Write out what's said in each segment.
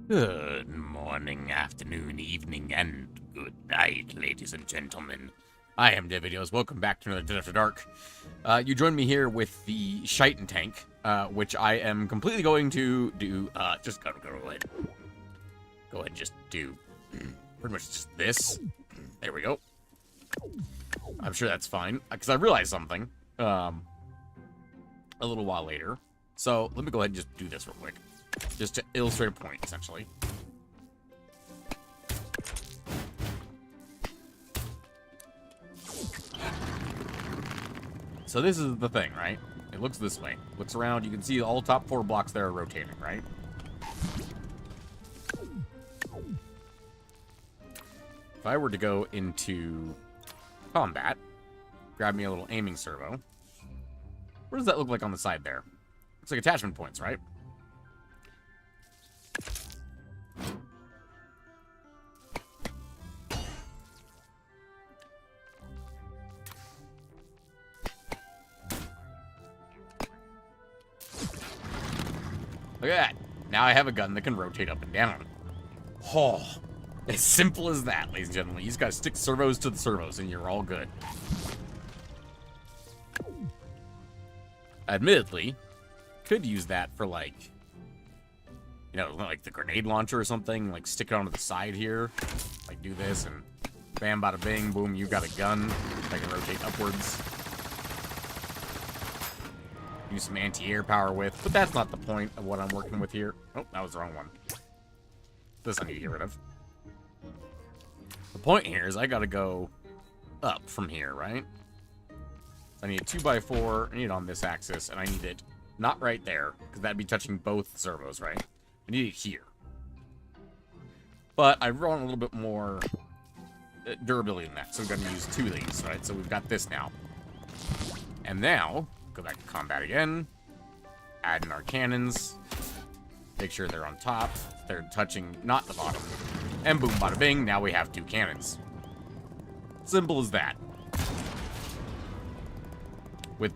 Good morning, afternoon, evening, and good night, ladies and gentlemen. I am Davidios. Welcome back to another Dead After Dark. You joined me here with the Shitan tank, which I am completely going to do. Just go ahead. Go ahead and just do pretty much just this. There we go. I'm sure that's fine, because I realized something a little while later. So let me go ahead and just do this real quick. Just to illustrate a point, essentially. So this is the thing, right? It looks this way. Looks around, you can see all top 4 blocks there are rotating, right? If I were to go into combat, grab me a little aiming servo. What does that look like on the side there? Looks like attachment points, right? Look at that. Now I have a gun that can rotate up and down. Oh, as simple as that, ladies and gentlemen. You just gotta stick servos to the servos and you're all good. Admittedly, could use that for, like, you know, like the grenade launcher or something. Like, stick it onto the side here. Like, do this and bam, bada bing, boom, you got a gun that can rotate upwards. Use some anti-air power with, but that's not the point of what I'm working with here. Oh, that was the wrong one. This I need to get rid of. The point here is I gotta go up from here, right? I need a 2x4, I need it on this axis, and I need it not right there, because that'd be touching both servos, right? I need it here. But I want a little bit more durability than that, so we've got to use 2 of these, right? So we've got this now. And now, go back to combat again. Add in our cannons. Make sure they're on top. They're touching not the bottom. And boom, bada bing, now we have 2 cannons. Simple as that. With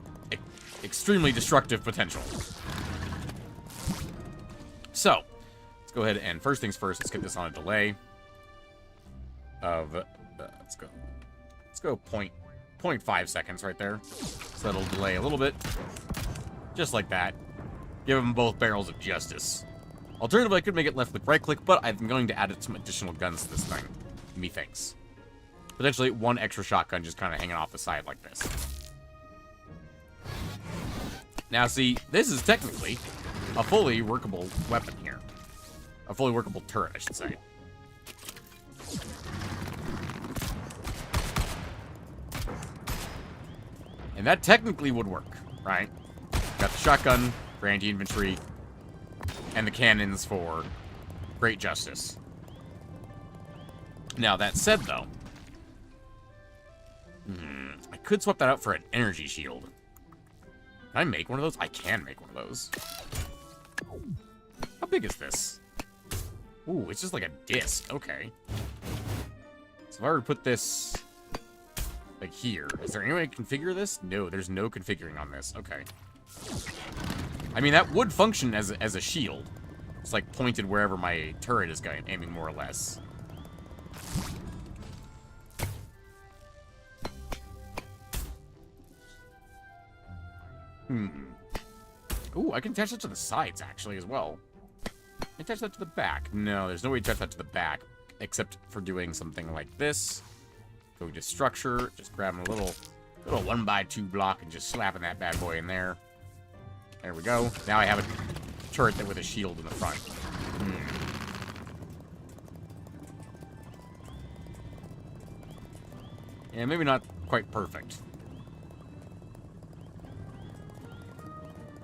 extremely destructive potential. So, let's go ahead and first things first, let's get this on a delay of, let's go 0.5 seconds right there. So that'll delay a little bit. Just like that. Give them both barrels of justice. Alternatively, I could make it left click, right click, but I'm going to add some additional guns to this thing. Methinks. Potentially 1 extra shotgun just kind of hanging off the side like this. Now see, this is technically a fully workable weapon here. A fully workable turret, I should say. And that technically would work, right? Got the shotgun for anti-infantry, and the cannons for great justice. Now, that said, though, I could swap that out for an energy shield. Can I make one of those? I can make one of those. How big is this? Ooh, it's just like a disc. Okay. So if I were to put this, like, here, is there any way to configure this? No, there's no configuring on this. Okay. I mean, that would function as a shield. It's, like, pointed wherever my turret is going, aiming more or less. Ooh, I can attach that to the sides, actually, as well. Attach that to the back. No, there's no way to attach that to the back, except for doing something like this. Go to structure, just grabbing a little 1x2 block and just slapping that bad boy in there. There we go. Now I have a turret with a shield in the front. Yeah, maybe not quite perfect.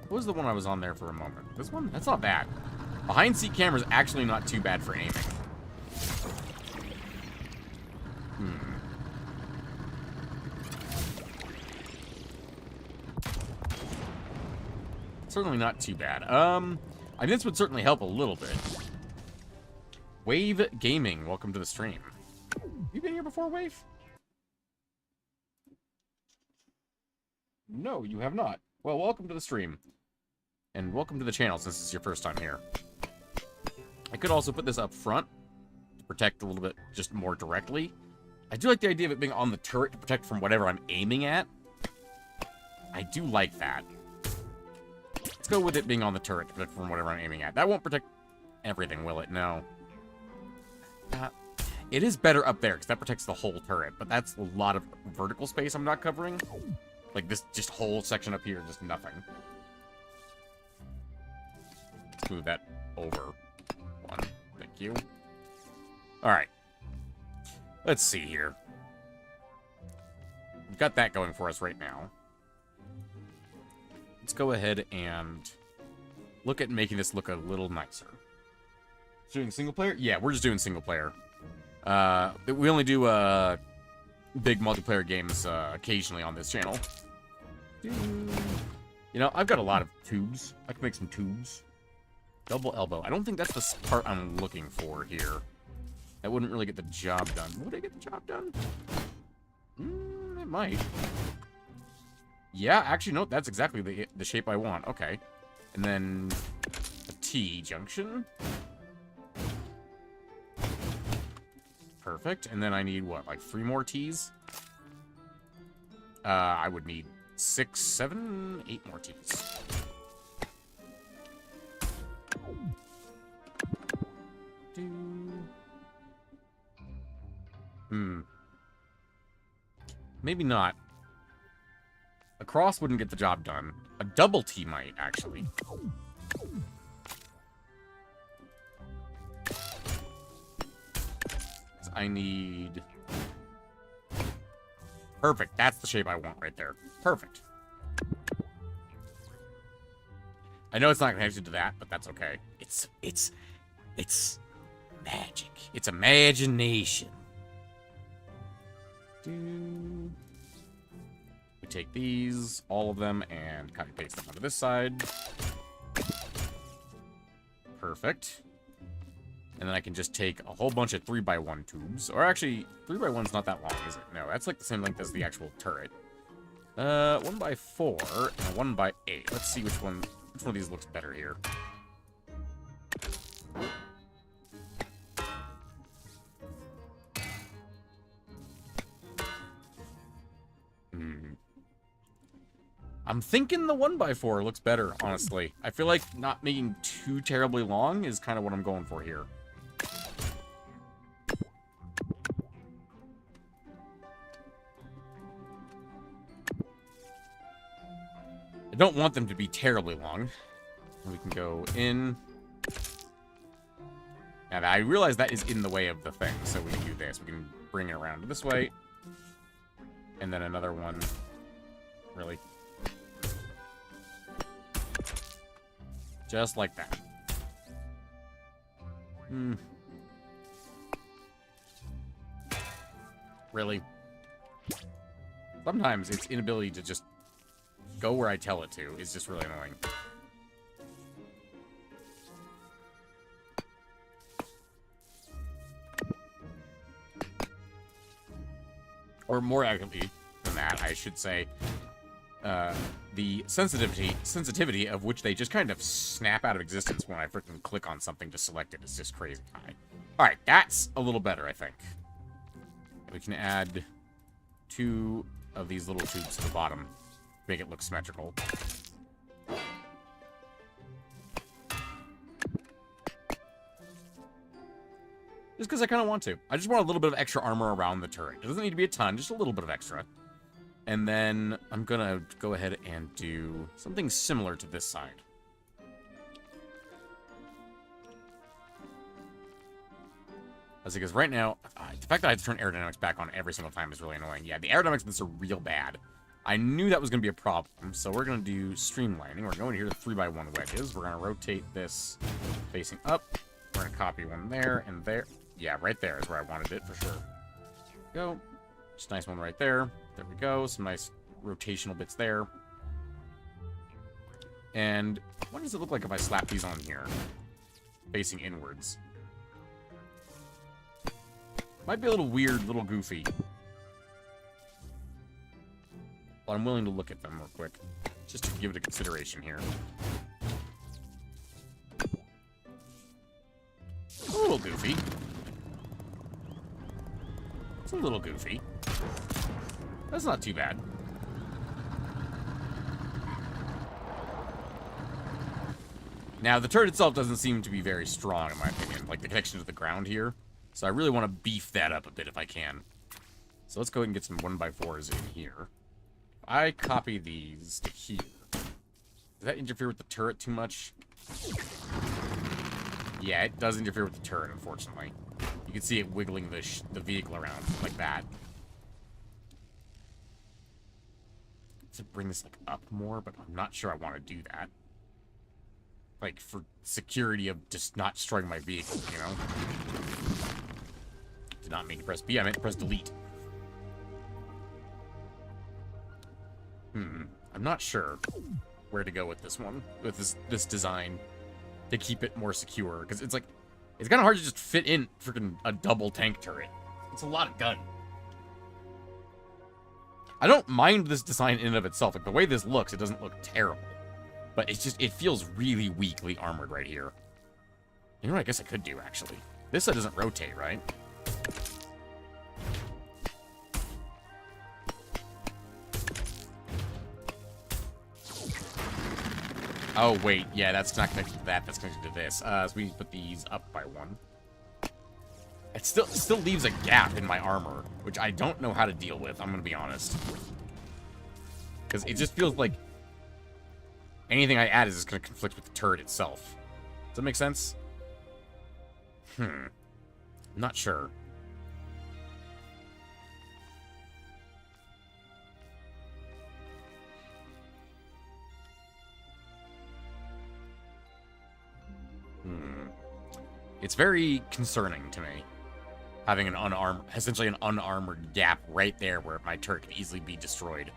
What was the one I was on there for a moment? This one? That's not bad. Behind seat camera is actually not too bad for aiming. Certainly not too bad. I mean, this would certainly help a little bit. Wave Gaming, welcome to the stream. You been here before, Wave? No, you have not. Well, welcome to the stream. And welcome to the channel, since it's your first time here. I could also put this up front to protect a little bit just more directly. I do like the idea of it being on the turret to protect from whatever I'm aiming at. I do like that. Let's go with it being on the turret to protect from whatever I'm aiming at. That won't protect everything, will it? No. It is better up there, because that protects the whole turret, but that's a lot of vertical space I'm not covering. Like, this just whole section up here, just nothing. Let's move that over one. Thank you. Alright. Let's see here. We've got that going for us right now. Let's go ahead and look at making this look a little nicer. Doing single player? Yeah, we're just doing single player. We only do big multiplayer games occasionally on this channel. You know, I've got a lot of tubes. I can make some tubes. Double elbow. I don't think that's the part I'm looking for here. That wouldn't really get the job done. Would it get the job done? It might. Yeah, actually, no, that's exactly the shape I want. Okay. And then a T-junction. Perfect. And then I need, what, like 3 more T's? I would need 6, 7, 8 more T's. Maybe not. A cross wouldn't get the job done. A double T might, actually. I need... Perfect. That's the shape I want right there. Perfect. I know it's not connected to that, but that's okay. It's magic. It's imagination. We take these, all of them, and copy paste them onto this side. Perfect. And then I can just take a whole bunch of 3x1 tubes. Or actually, 3x1's not that long, is it? No, that's like the same length as the actual turret. 1x4 and a 1x8. Let's see which one of these looks better here. I'm thinking the 1x4 looks better, honestly. I feel like not making too terribly long is kind of what I'm going for here. I don't want them to be terribly long. We can go in. And I realize that is in the way of the thing, so we can do this. We can bring it around this way. And then another one. Really. Just like that. Really? Sometimes its inability to just go where I tell it to is just really annoying. Or more accurately than that, I should say, the sensitivity of which they just kind of snap out of existence when I freaking click on something to select it is just crazy high. Alright, that's a little better, I think. We can add 2 of these little tubes to the bottom. Make it look symmetrical. Just because I kind of want to. I just want a little bit of extra armor around the turret. It doesn't need to be a ton, just a little bit of extra. And then I'm going to go ahead and do something similar to this side. Because right now, the fact that I have to turn aerodynamics back on every single time is really annoying. Yeah, the aerodynamics of this are real bad. I knew that was going to be a problem, so we're going to do streamlining. We're going here to 3x1 wedges. We're going to rotate this facing up. We're going to copy one there and there. Yeah, right there is where I wanted it for sure. Go. Just a nice one right there. There we go. Some nice rotational bits there. And what does it look like if I slap these on here? Facing inwards. Might be a little weird, a little goofy. But I'm willing to look at them real quick. Just to give it a consideration here. goofy. It's a little goofy. That's not too bad. Now, the turret itself doesn't seem to be very strong, in my opinion. Like, the connection to the ground here. So I really want to beef that up a bit if I can. So let's go ahead and get some 1x4s in here. I copy these to here. Does that interfere with the turret too much? Yeah, it does interfere with the turret, unfortunately. You can see it wiggling the vehicle around like that. To bring this like up more, but I'm not sure I want to do that. Like, for security of just not destroying my vehicle, you know? Did not mean to press B, I meant to press delete. I'm not sure where to go with this one, with this design, to keep it more secure, because it's like, it's kind of hard to just fit in freaking a double tank turret. It's a lot of gun. I don't mind this design in and of itself. Like, the way this looks, it doesn't look terrible. But it's just, it feels really weakly armored right here. You know what I guess I could do, actually? This side doesn't rotate, right? Oh, wait. Yeah, that's not connected to that. That's connected to this. So we put these up by one. It still leaves a gap in my armor, which I don't know how to deal with, I'm gonna be honest. Because it just feels like anything I add is just gonna conflict with the turret itself. Does that make sense? I'm not sure. It's very concerning to me. Having an essentially an unarmored gap right there where my turret can easily be destroyed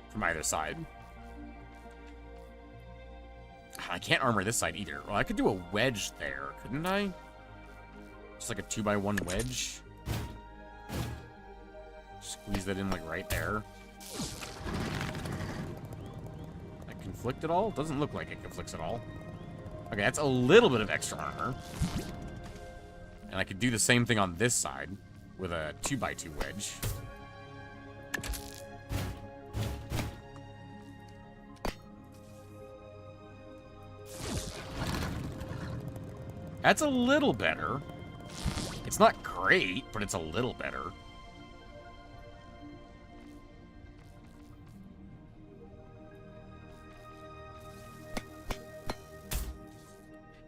from either side. I can't armor this side either. Well, I could do a wedge there, couldn't I? Just like a 2x1 wedge. Squeeze that in like right there. That conflict at all? Doesn't look like it conflicts at all. Okay, that's a little bit of extra armor. And I could do the same thing on this side with a 2x2 wedge. That's a little better. It's not great, but it's a little better.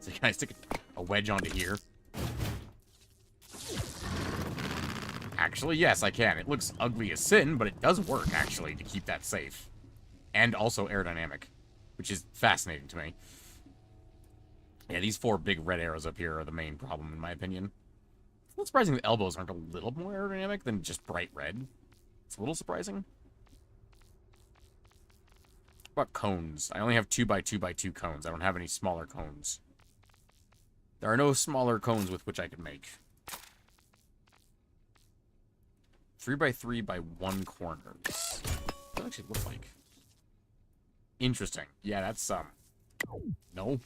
So can I stick a wedge onto here? Actually, yes, I can. It looks ugly as sin, but it does work, actually, to keep that safe. And also aerodynamic, which is fascinating to me. Yeah, these 4 big red arrows up here are the main problem, in my opinion. It's a little surprising the elbows aren't a little more aerodynamic than just bright red. It's a little surprising. What about cones? I only have 2x2x2 cones. I don't have any smaller cones. There are no smaller cones with which I could make. 3x3x1 corners. What does that actually look like? Interesting. Yeah, that's, no.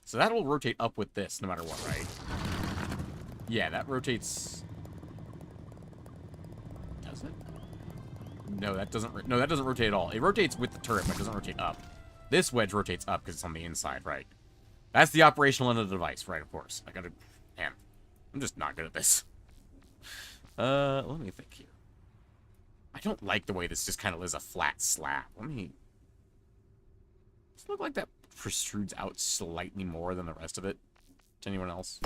So that will rotate up with this, no matter what, right? Yeah, that rotates... Does it? No, that doesn't... No, that doesn't rotate at all. It rotates with the turret, but it doesn't rotate up. This wedge rotates up because it's on the inside, right? That's the operational end of the device, right, of course. I gotta... Man, I'm just not good at this. Let me think here. I don't like the way this just kind of is a flat slab. Let me... Does it look like that protrudes out slightly more than the rest of it? To anyone else?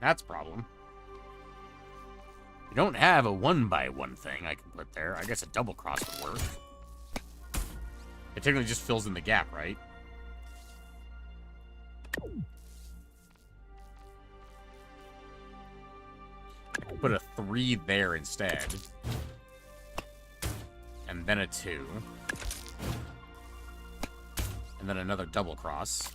That's a problem. You don't have a 1x1 thing I can put there. I guess a double cross would work. It technically just fills in the gap, right? Put a 3 there instead. And then a 2. And then another double cross.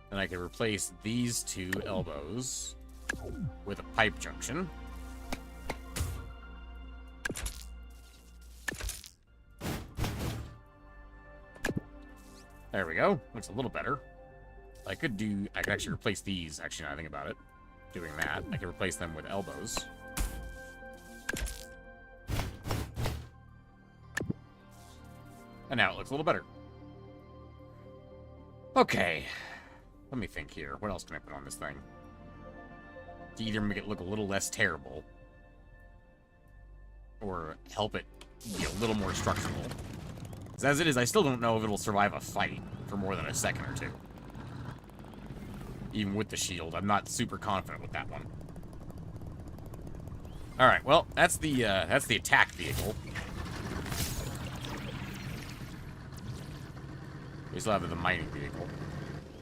Then I can replace these 2 elbows with a pipe junction. There we go. Looks a little better. I could actually replace these, actually, now I think about it. Doing that. I could replace them with elbows. And now it looks a little better. Okay. Let me think here. What else can I put on this thing? To either make it look a little less terrible, or help it be a little more structural. Because as it is, I still don't know if it'll survive a fight for more than a second or two. Even with the shield, I'm not super confident with that one. All right, well, that's the attack vehicle. We still have the mining vehicle.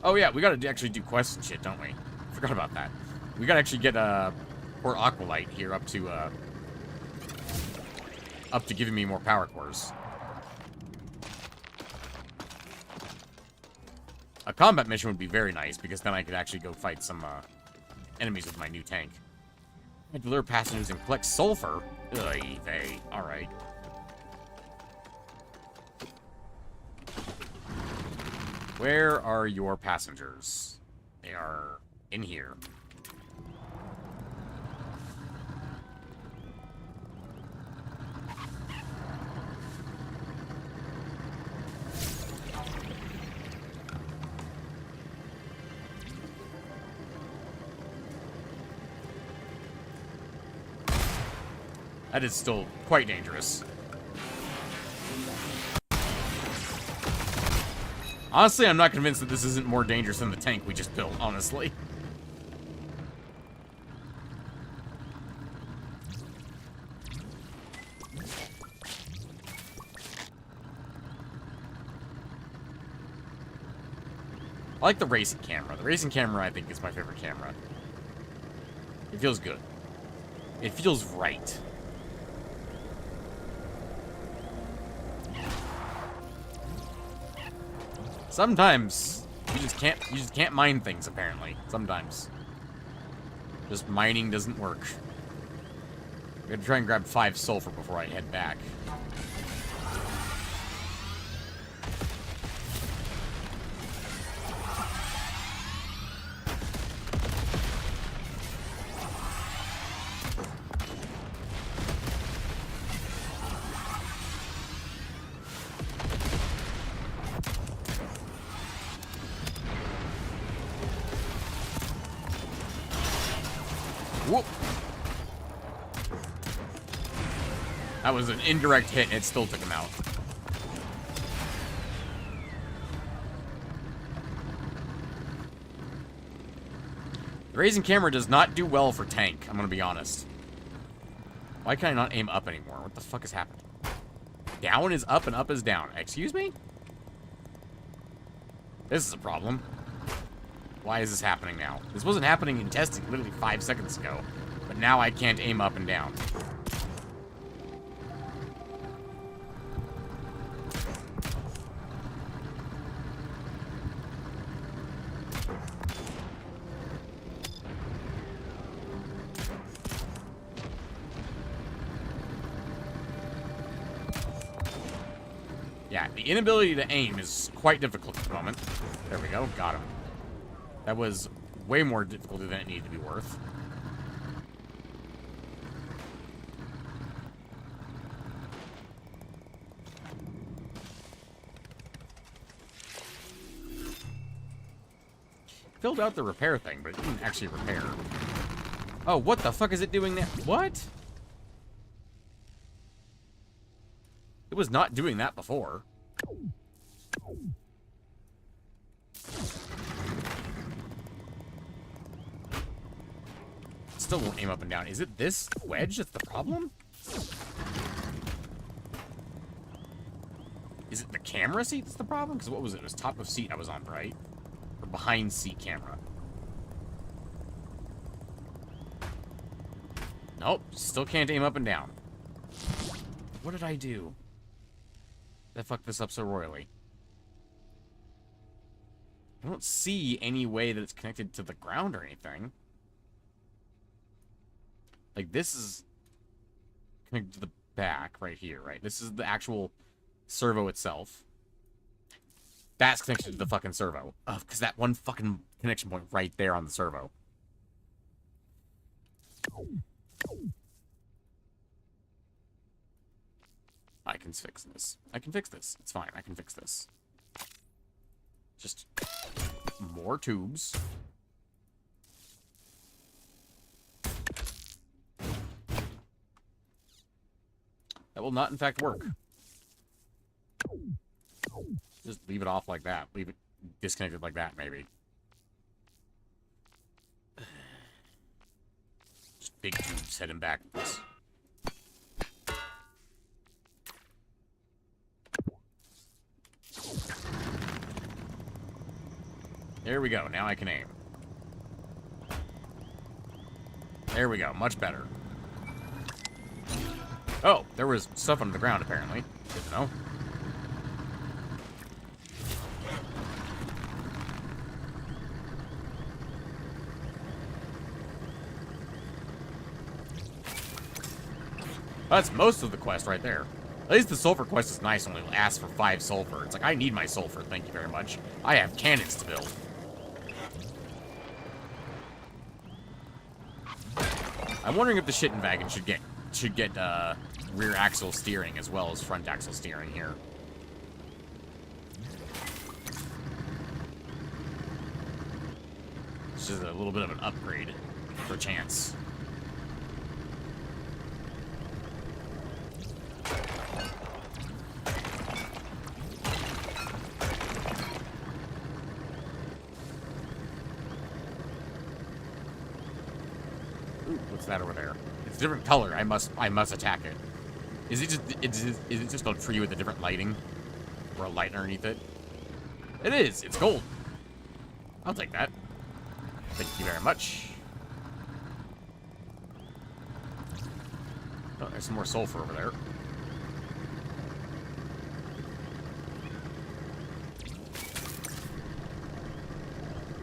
Oh yeah, we gotta actually do quests and shit, don't we? Forgot about that. We gotta actually get poor Aqualite here up to giving me more power cores. A combat mission would be very nice, because then I could actually go fight some enemies with my new tank. I deliver passengers and collect sulfur? Ugh, they. Alright. Where are your passengers? They are in here. That is still quite dangerous. Honestly, I'm not convinced that this isn't more dangerous than the tank we just built, honestly. I like the racing camera. The racing camera, I think, is my favorite camera. It feels good. It feels right. Sometimes you just can't mine things, apparently. Sometimes. Just mining doesn't work. I'm gonna try and grab 5 sulfur before I head back. Whoop! That was an indirect hit, and it still took him out. The raising camera does not do well for tank, I'm gonna be honest. Why can I not aim up anymore? What the fuck is happening? Down is up and up is down. Excuse me? This is a problem. Why is this happening now? This wasn't happening in testing literally 5 seconds ago. But now I can't aim up and down. Yeah, the inability to aim is quite difficult at the moment. There we go, got him. That was way more difficult than it needed to be worth. Filled out the repair thing, but it didn't actually repair. Oh, what the fuck is it doing now? What? It was not doing that before. Still won't aim up and down. Is it this wedge that's the problem? Is it the camera seat that's the problem? Because what was it? It was top of seat I was on, right? Or behind seat camera? Nope. Still can't aim up and down. What did I do that fucked this up so royally? I don't see any way that it's connected to the ground or anything. Like, this is connected to the back right here, right? This is the actual servo itself. That's connected to the fucking servo. Because that one fucking connection point right there on the servo. I can fix this. I can fix this. It's fine. I can fix this. Just more tubes. That will not, in fact, work. Just leave it off like that. Leave it disconnected like that, maybe. Just big tubes heading backwards. There we go. Now I can aim. There we go. Much better. Oh, there was stuff under the ground, apparently. Good to know. That's most of the quest right there. At least the sulfur quest is nice, only asks for 5 sulfur. It's like, I need my sulfur, thank you very much. I have cannons to build. I'm wondering if the shitting wagon should get rear axle steering as well as front axle steering here. It's just a little bit of an upgrade for chance. Ooh, what's that over there? It's a different color. I must attack it. Is it just a tree with a different lighting? Or a light underneath it? It is! It's gold! I'll take that. Thank you very much. Oh, there's some more sulfur over there.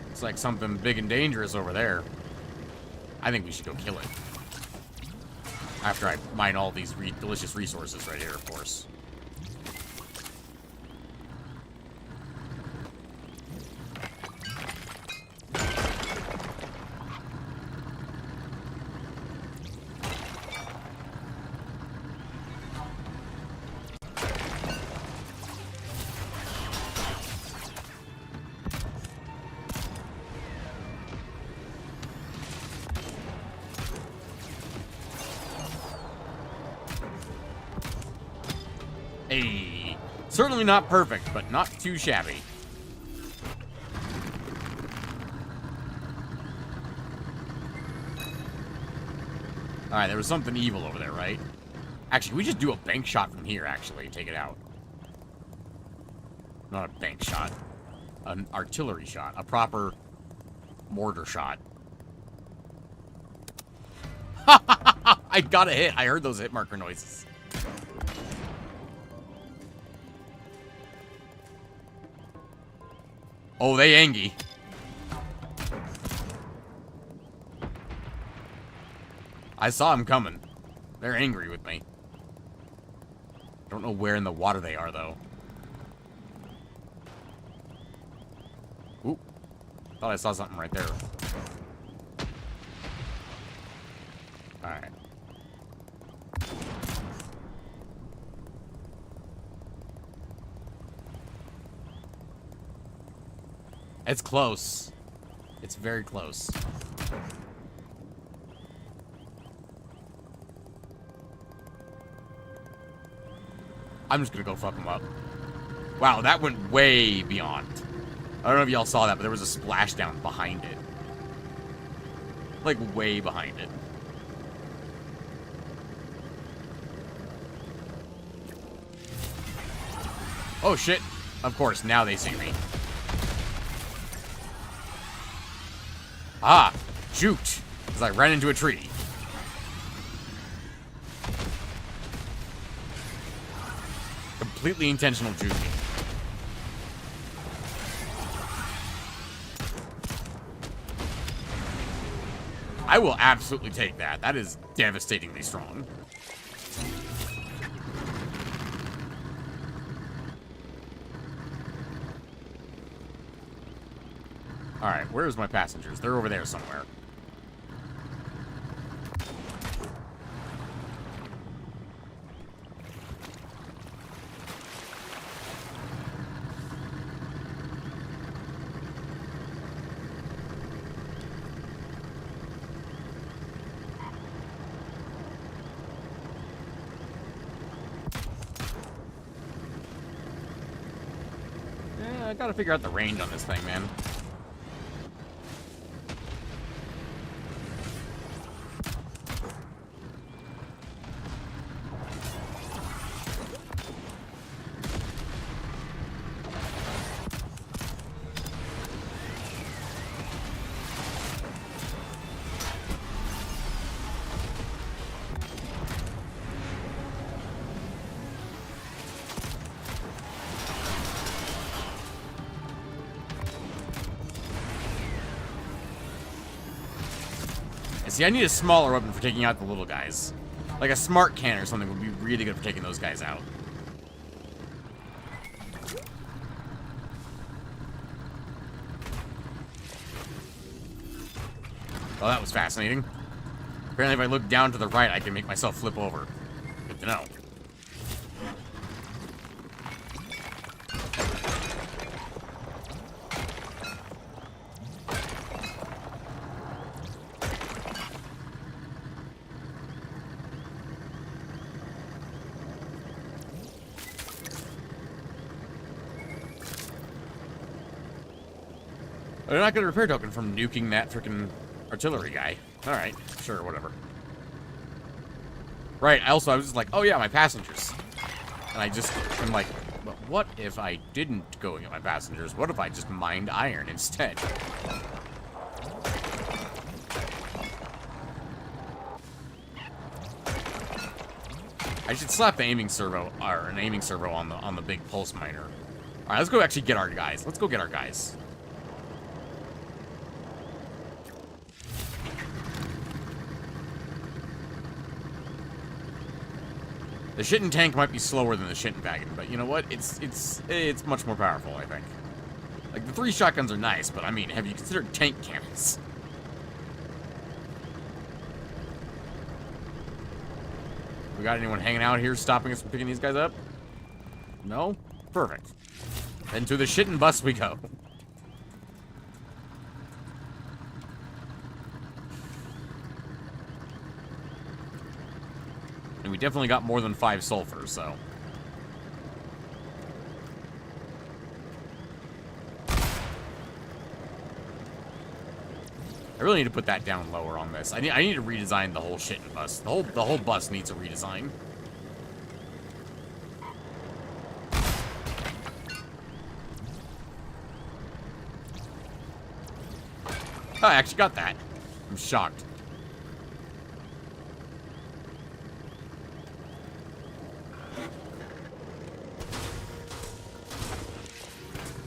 Looks like something big and dangerous over there. I think we should go kill it. After I mine all these delicious resources right here, of course. Hey, certainly not perfect, but not too shabby. Alright, there was something evil over there, right? Actually, we just do a bank shot from here, actually. Take it out. Not a bank shot. An artillery shot. A proper mortar shot. I got a hit. I heard those hit marker noises. Oh, they angry. I saw them coming. They're angry with me. Don't know where in the water they are, though. Ooh. Thought I saw something right there. Alright. It's close. It's very close. I'm just gonna go fuck him up. Wow, that went way beyond. I don't know if y'all saw that, but there was a splashdown behind it. Like, way behind it. Oh, shit. Of course, now they see me. Ah, juked. Because I ran into a tree. Completely intentional juking. I will absolutely take that. That is devastatingly strong. Alright, where's my passengers? They're over there somewhere. I gotta figure out the range on this thing, man. See, I need a smaller weapon for taking out the little guys. Like a smart cannon or something would be really good for taking those guys out. Well, that was fascinating. Apparently, if I look down to the right, I can make myself flip over. Good to know. They're not going to repair token from nuking that freaking artillery guy. Alright, sure, whatever. Right, also, I was just like, oh yeah, my passengers. And I'm like, but what if I didn't go and get my passengers? What if I just mined iron instead? I should slap the aiming servo, or an aiming servo on the big pulse miner. Alright, let's go actually get our guys. Let's go get our guys. The shitting tank might be slower than the shitting wagon, but you know what? It's much more powerful, I think. Like, the 3 shotguns are nice, but I mean, have you considered tank cannons? We got anyone hanging out here stopping us from picking these guys up? No? Perfect. Then to the shitting bus we go. And we definitely got more than 5 sulfur, so. I really need to put that down lower on this. I need to redesign the whole shitting bus. The whole bus needs a redesign. Oh, I actually got that. I'm shocked.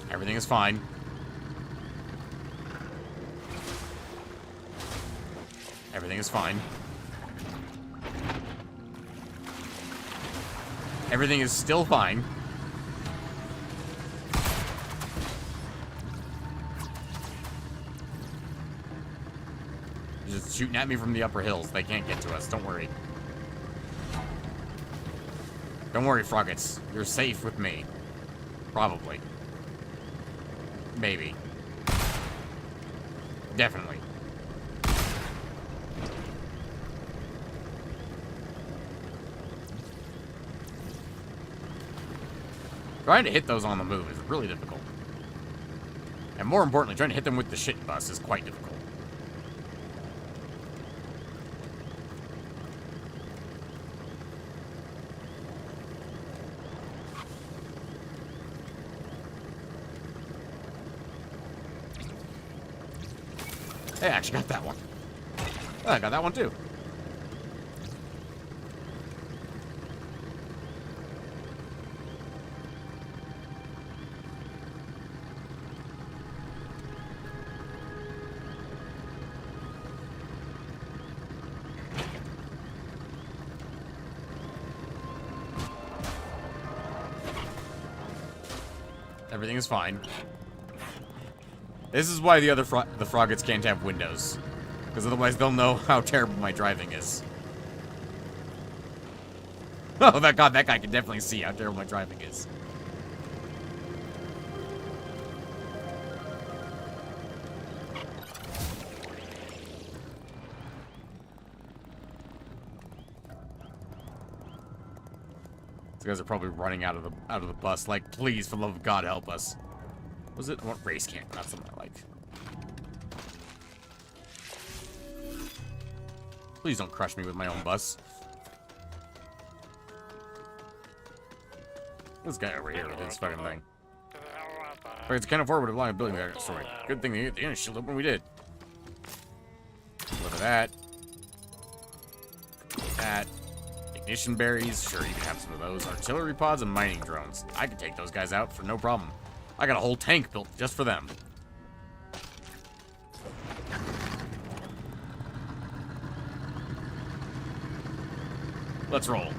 Everything is fine. Everything is fine. Everything is still fine. They're just shooting at me from the upper hills. They can't get to us. Don't worry. Don't worry, Froggets. You're safe with me. Probably. Maybe. Definitely. Trying to hit those on the move is really difficult. And more importantly, trying to hit them with the shit bus is quite difficult. Hey, I actually got that one. Oh, I got that one too. Everything is fine. This is why the other the froggets can't have windows. Because otherwise they'll know how terrible my driving is. Oh, that guy can definitely see how terrible my driving is. These guys are probably running out of the bus. Like, please, for the love of God, help us. What was it? I want race camp. That's something I like. Please don't crush me with my own bus. This guy over here with his fucking thing. Okay, it's kind of forward of line of building that destroyed. Good thing they hit the inner shield up when we did. Look at that. That. Ignition berries. Sure, you can have some of those. Artillery pods and mining drones. I can take those guys out for no problem. I got a whole tank built just for them. Let's roll.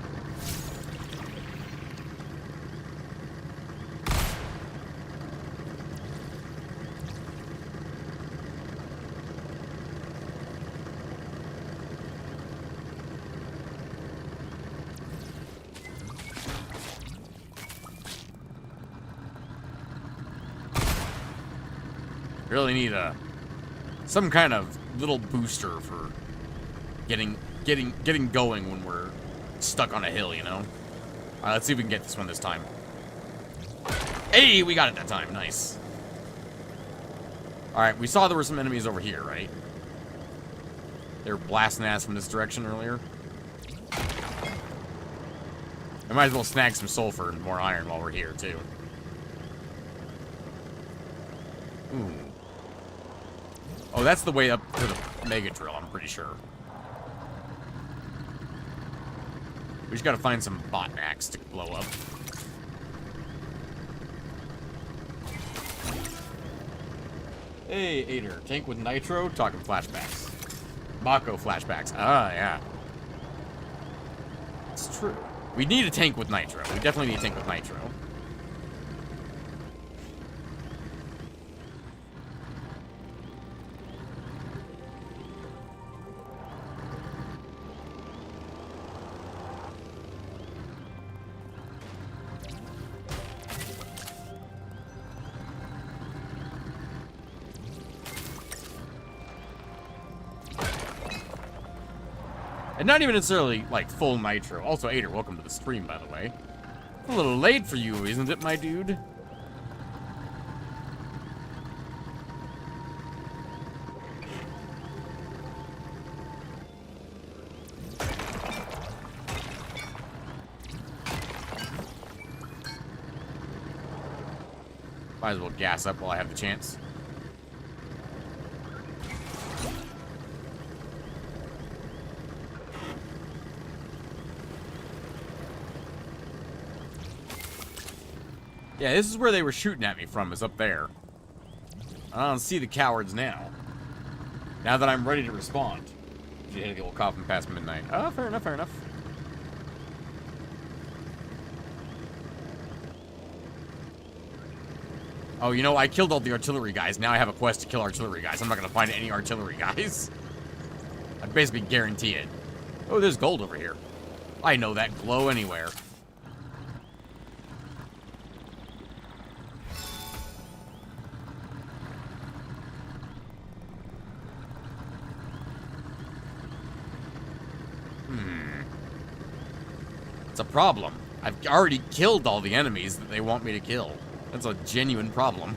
Really need some kind of little booster for getting going when we're stuck on a hill, you know? Let's see if we can get this one this time. Hey, we got it that time. Nice. Alright, we saw there were some enemies over here, right? They were blasting ass from this direction earlier. I might as well snag some sulfur and more iron while we're here, too. Ooh. Oh, that's the way up to the mega drill, I'm pretty sure. We just gotta find some botnacks to blow up. Hey, Ader. Tank with nitro? Talking flashbacks. Mako flashbacks. Ah, yeah. It's true. We need a tank with nitro. We definitely need a tank with nitro. And not even necessarily, like, full nitro. Also, Ader, welcome to the stream, by the way. A little late for you, isn't it, my dude? Might as well gas up while I have the chance. Yeah, this is where they were shooting at me from, is up there. I don't see the cowards now. Now that I'm ready to respond. She hit the old coffin past midnight. Oh, fair enough, fair enough. Oh, you know, I killed all the artillery guys. Now I have a quest to kill artillery guys. I'm not going to find any artillery guys. I basically guarantee it. Oh, there's gold over here. I know that glow anywhere. It's a problem. I've already killed all the enemies that they want me to kill. That's a genuine problem.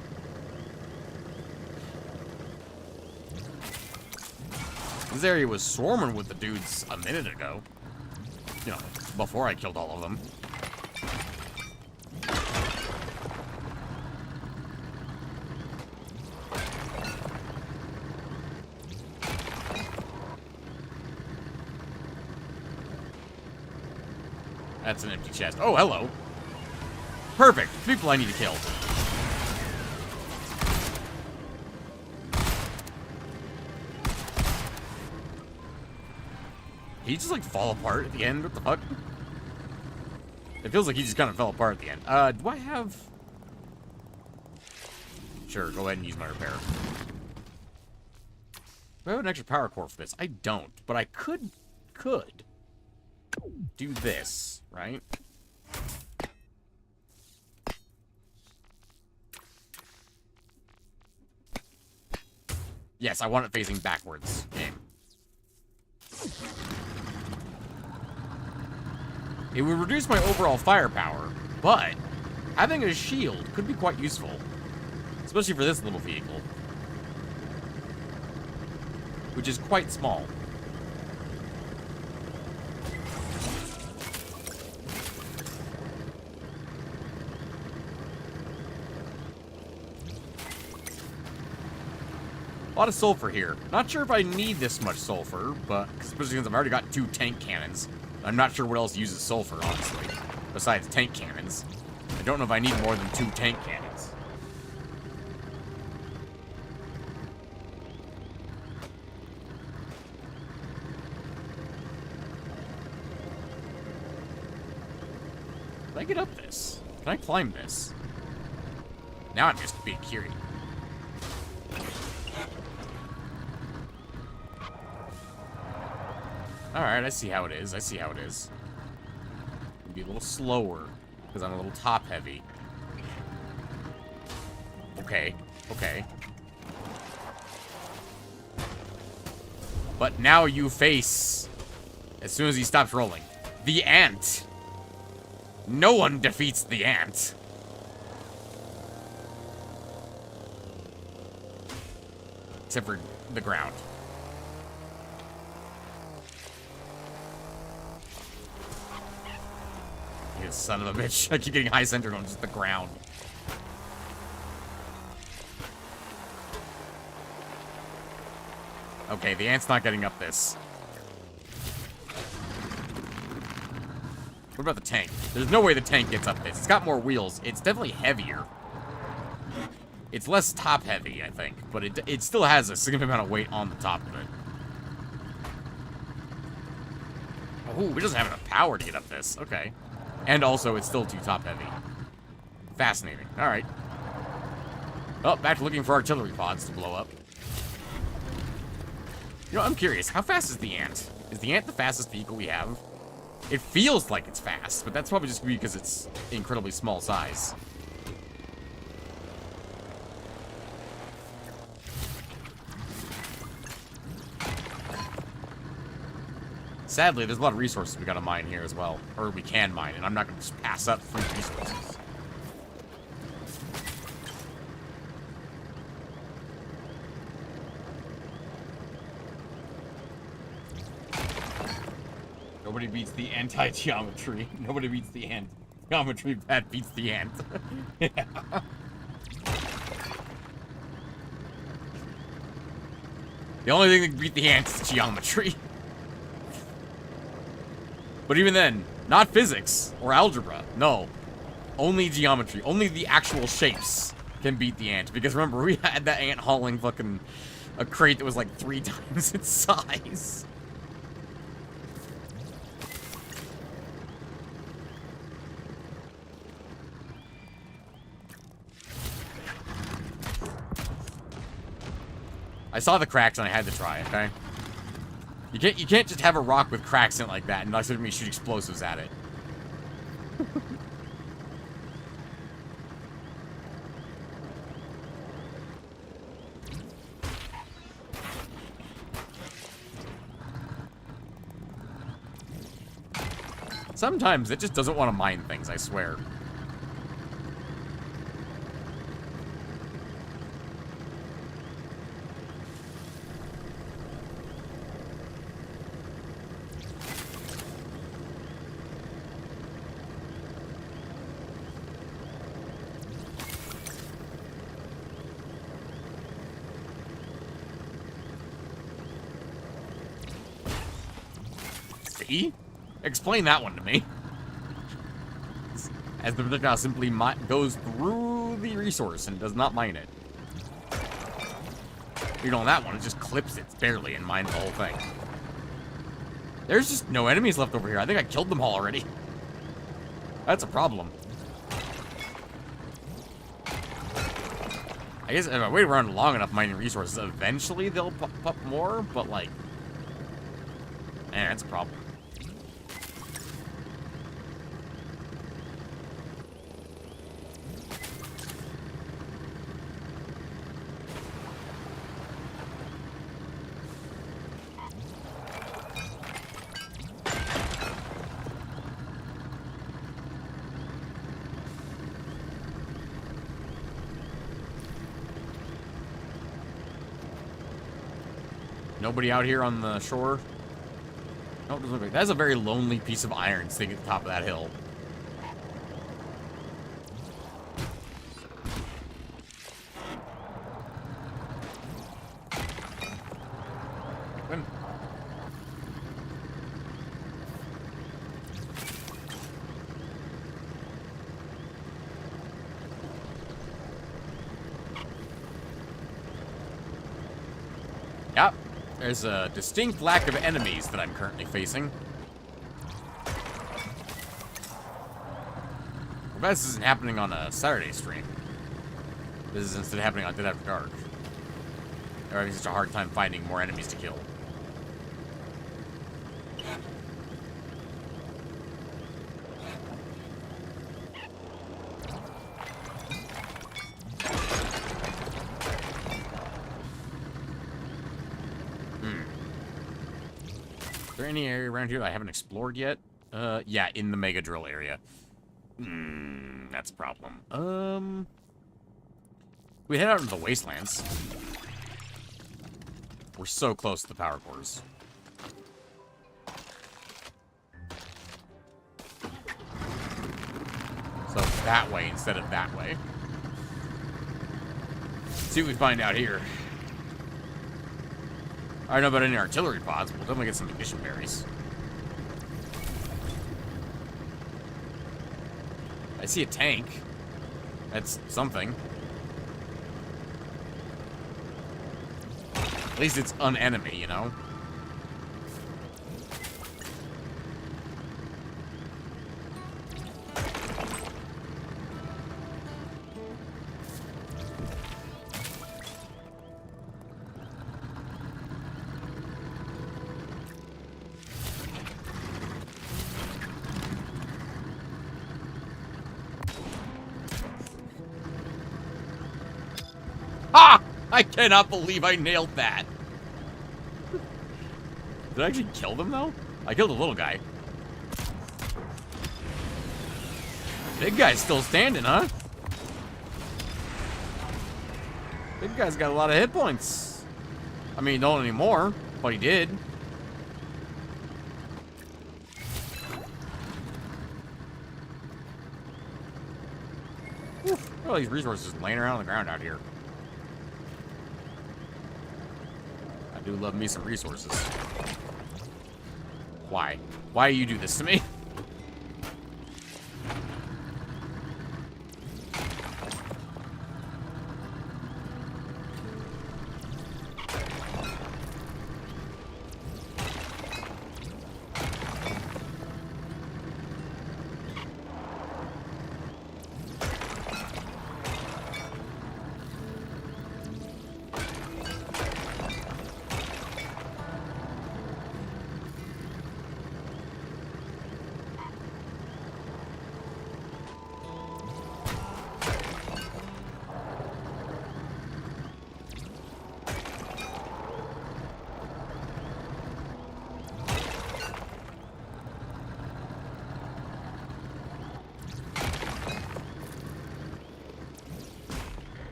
This area was swarming with the dudes a minute ago. You know, before I killed all of them. That's an empty chest. Oh, hello. Perfect. People I need to kill. He just, like, fall apart at the end? What the fuck? It feels like he just kind of fell apart at the end. Do I have... Sure, go ahead and use my repair. Do I have an extra power core for this? I don't, but I could do this, right? Yes, I want it facing backwards. Game. It would reduce my overall firepower, but having a shield could be quite useful. Especially for this little vehicle. Which is quite small. A lot of sulfur here. Not sure if I need this much sulfur, but especially since I've already got 2 tank cannons. I'm not sure what else uses sulfur, honestly, besides tank cannons. I don't know if I need more than 2 tank cannons. Can I get up this? Can I climb this? Now I'm just being curious. Alright, I see how it is. I see how it is. It'll be a little slower, because I'm a little top-heavy. Okay, okay. But now you face, as soon as he stops rolling, the ant. No one defeats the ant. Except for the ground. You son of a bitch. I keep getting high-centered on just the ground. Okay, the ant's not getting up this. What about the tank? There's no way the tank gets up this. It's got more wheels. It's definitely heavier. It's less top-heavy, I think. But it still has a significant amount of weight on the top of it. Oh, it doesn't have enough power to get up this. Okay. And also, it's still too top-heavy. Fascinating. Alright. Oh, back to looking for artillery pods to blow up. You know, I'm curious. How fast is the ant? Is the ant the fastest vehicle we have? It feels like it's fast, but that's probably just because it's incredibly small size. Sadly, there's a lot of resources we gotta mine here as well. Or we can mine, and I'm not gonna just pass up free resources. Nobody beats the anti-geometry. Nobody beats the ant. Geometry that beats the ant. Yeah. The only thing that can beat the ant is geometry. But even then, not physics or algebra. No. Only geometry. Only the actual shapes can beat the ant. Because remember, we had that ant hauling fucking a crate that was like 3 times its size. I saw the cracks and I had to try, okay? You can't just have a rock with cracks in it like that and not let me shoot explosives at it. Sometimes it just doesn't want to mine things, I swear. See? Explain that one to me. as the projectile simply goes through the resource and does not mine it. You know, on that one, it just clips it barely and mines the whole thing. There's just no enemies left over here. I think I killed them all already. That's a problem. I guess if I wait around long enough mining resources, eventually they'll pop up more, but like... Man, that's a problem. Nobody out here on the shore? No, it doesn't look like. That's a very lonely piece of iron sitting at the top of that hill. When? Yep. There's a distinct lack of enemies that I'm currently facing. I bet this isn't happening on a Saturday stream. This is instead happening on Dead After Dark. They're having such a hard time finding more enemies to kill. Is there any area around here that I haven't explored yet? Yeah, in the Mega Drill area. That's a problem. We head out into the wastelands. We're so close to the power cores. So that way instead of that way. Let's see what we find out here. I don't know about any artillery pods, but we'll definitely get some ignition berries. I see a tank. That's something. At least it's an enemy, you know? Ah! I cannot believe I nailed that. Did I actually kill them, though? I killed a little guy. Big guy's still standing, huh? Big guy's got a lot of hit points. I mean, don't anymore, but he did. Whew, look at all these resources laying around on the ground out here. I do love me some resources. Why? Why do you do this to me?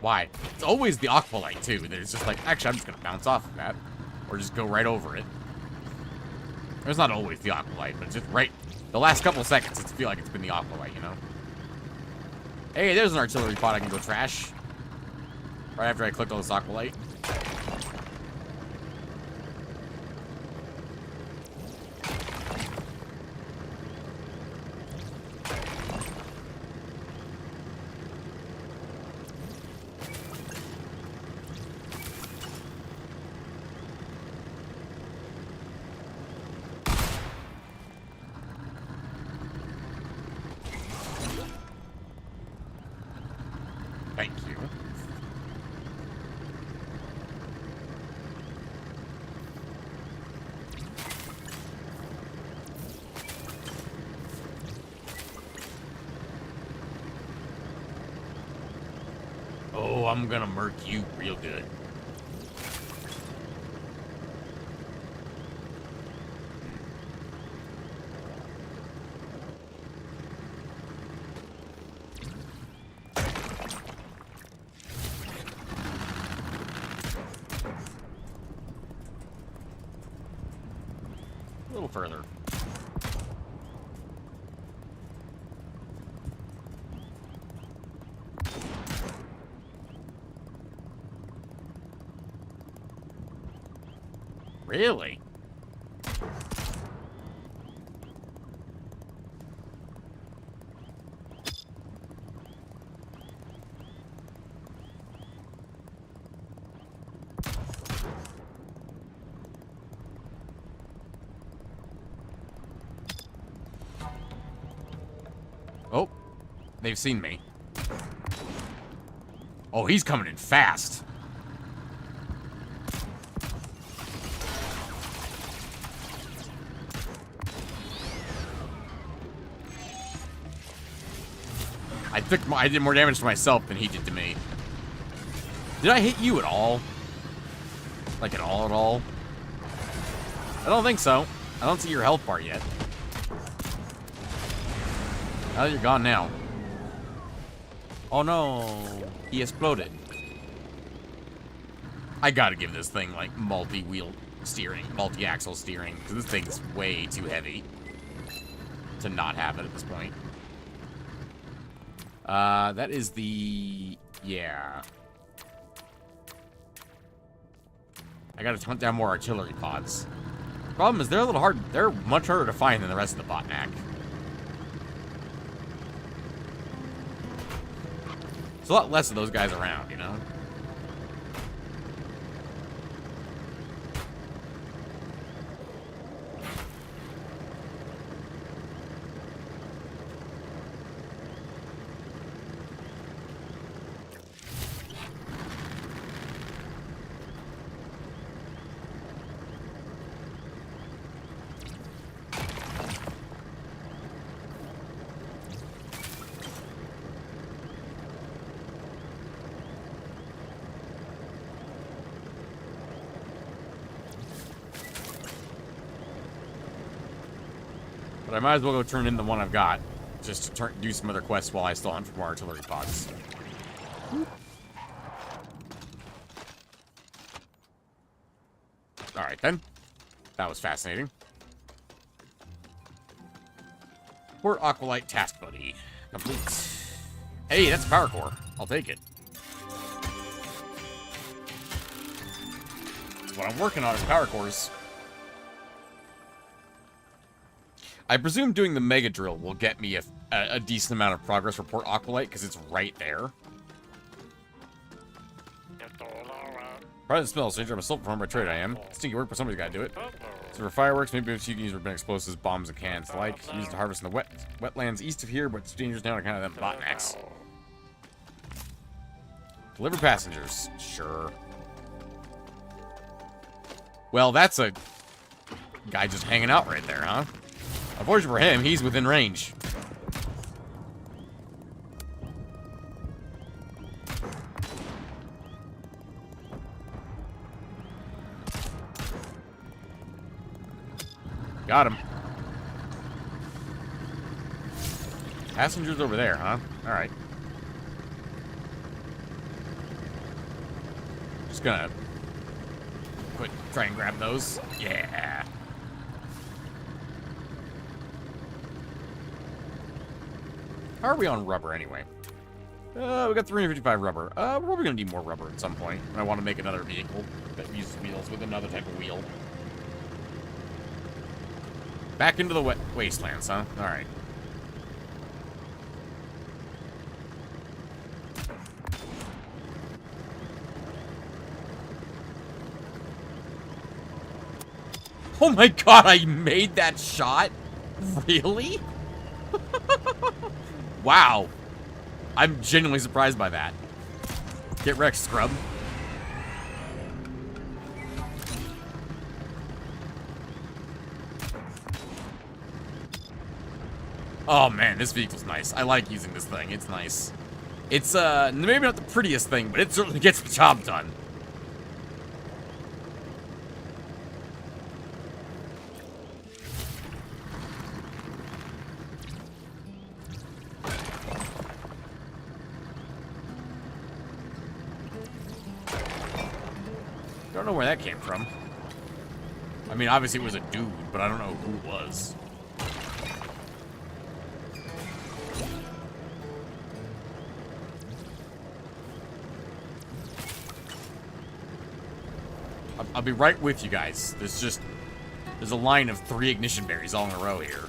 Why? It's always the aqualite, too. There's just like, actually, I'm just going to bounce off of that. Or just go right over it. It's not always the aqualite, but it's just right... The last couple of seconds, I feel like it's been the aqualite, you know? Hey, there's an artillery pod I can go trash. Right after I clicked on this aqualite. Thank you. Oh, I'm gonna murk you real good. A little further. Really? Oh, they've seen me. Oh, he's coming in fast. I did more damage to myself than he did to me. Did I hit you at all? Like at all? I don't think so. I don't see your health bar yet. Oh, you're gone now. Oh no, he exploded. I gotta give this thing like multi-wheel steering, multi-axle steering, because this thing's way too heavy to not have it at this point. That is the... yeah. I gotta hunt down more artillery pods. Problem is, they're a little hard. They're much harder to find than the rest of the botnack. There's a lot less of those guys around, you know? But I might as well go turn in the one I've got, just to do some other quests while I still hunt for more artillery pods. Alright then. That was fascinating. Port Aqualite Task Buddy. Complete. Hey, that's a power core. I'll take it. That's what I'm working on is power cores. I presume doing the Mega Drill will get me a decent amount of progress for Port Aqualite, because it's right there. Private smell, stranger. I'm a silver farmer by trade, I am. Stinky work, but somebody's got to do it. So for fireworks, maybe if you can use urban explosives, bombs, and cans. Like, used to harvest in the wetlands east of here, but it's dangerous now to kind of them botnacks. Deliver passengers. Sure. Well, that's a guy just hanging out right there, huh? Unfortunately for him, he's within range. Got him. Passengers over there, huh? Alright. Just gonna try and grab those. Yeah. How are we on rubber anyway? We got 355 rubber. We're probably gonna need more rubber at some point. And I want to make another vehicle that uses wheels with another type of wheel. Back into the wastelands, huh? Alright. Oh my god, I made that shot? Really? Wow. I'm genuinely surprised by that. Get wrecked, scrub. Oh man, this vehicle's nice. I like using this thing. It's nice. It's maybe not the prettiest thing, but it certainly gets the job done. Don't know where that came from. I mean, obviously it was a dude, but I don't know who it was. I'll be right with you guys. There's a line of 3 ignition berries all in a row here.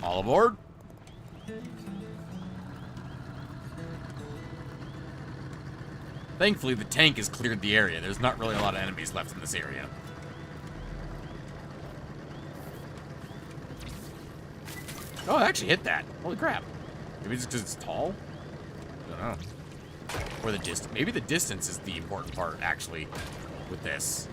All aboard. Thankfully, the tank has cleared the area. There's not really a lot of enemies left in this area. Oh, I actually hit that. Holy crap. Maybe it's because it's tall? I don't know. Or the distance. Maybe the distance is the important part, actually, with this.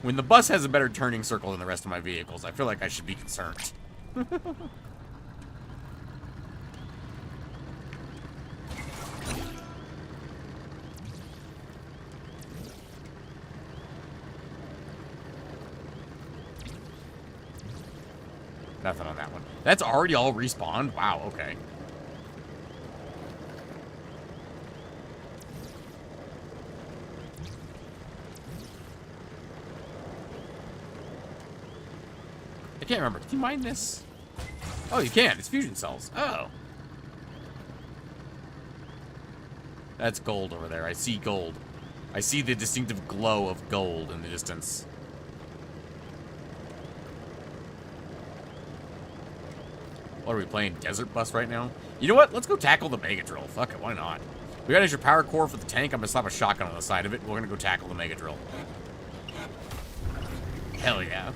When the bus has a better turning circle than the rest of my vehicles, I feel like I should be concerned. Nothing on that one. That's already all respawned? Wow, okay. I can't remember. Can you mine this? Oh, you can. It's fusion cells. Oh. That's gold over there. I see gold. I see the distinctive glow of gold in the distance. What are we playing? Desert Bus right now? You know what? Let's go tackle the Mega Drill. Fuck it, why not? We got extra power core for the tank. I'm gonna slap a shotgun on the side of it. We're gonna go tackle the Mega Drill. Hell yeah.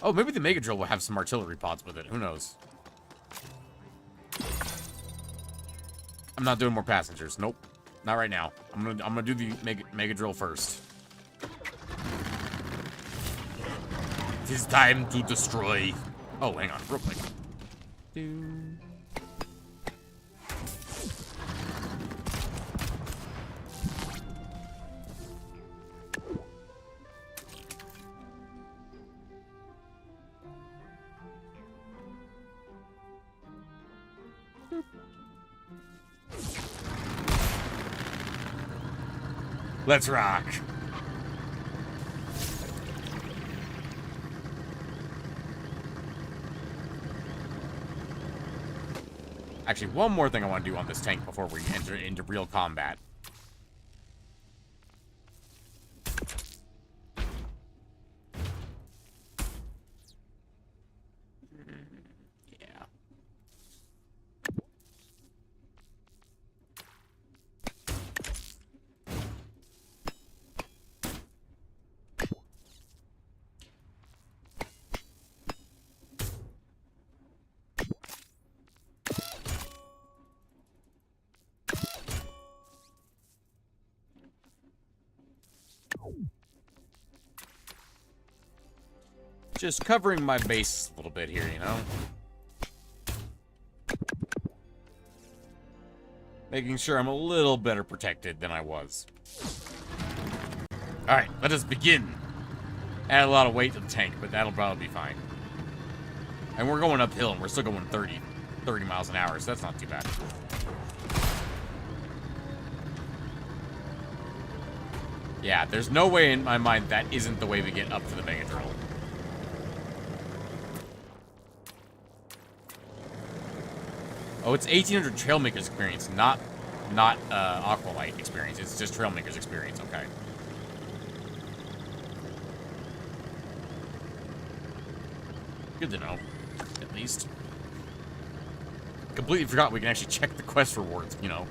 Oh, maybe the Mega Drill will have some artillery pods with it. Who knows? I'm not doing more passengers. Nope. Not right now. I'm gonna do the Mega Drill first. It is time to destroy. Oh, hang on, real quick. Let's rock. Actually, one more thing I want to do on this tank before we enter into real combat. Yeah. Just covering my base a little bit here, you know? Making sure I'm a little better protected than I was. Alright, let us begin. Add a lot of weight to the tank, but that'll probably be fine. And we're going uphill, and we're still going 30 miles an hour, so that's not too bad. Yeah, there's no way in my mind that isn't the way we get up to the Mega Drill. Oh, it's 1800 Trailmakers experience, not Aqualight experience. It's just Trailmakers experience, okay. Good to know, at least. Completely forgot we can actually check the quest rewards, you know.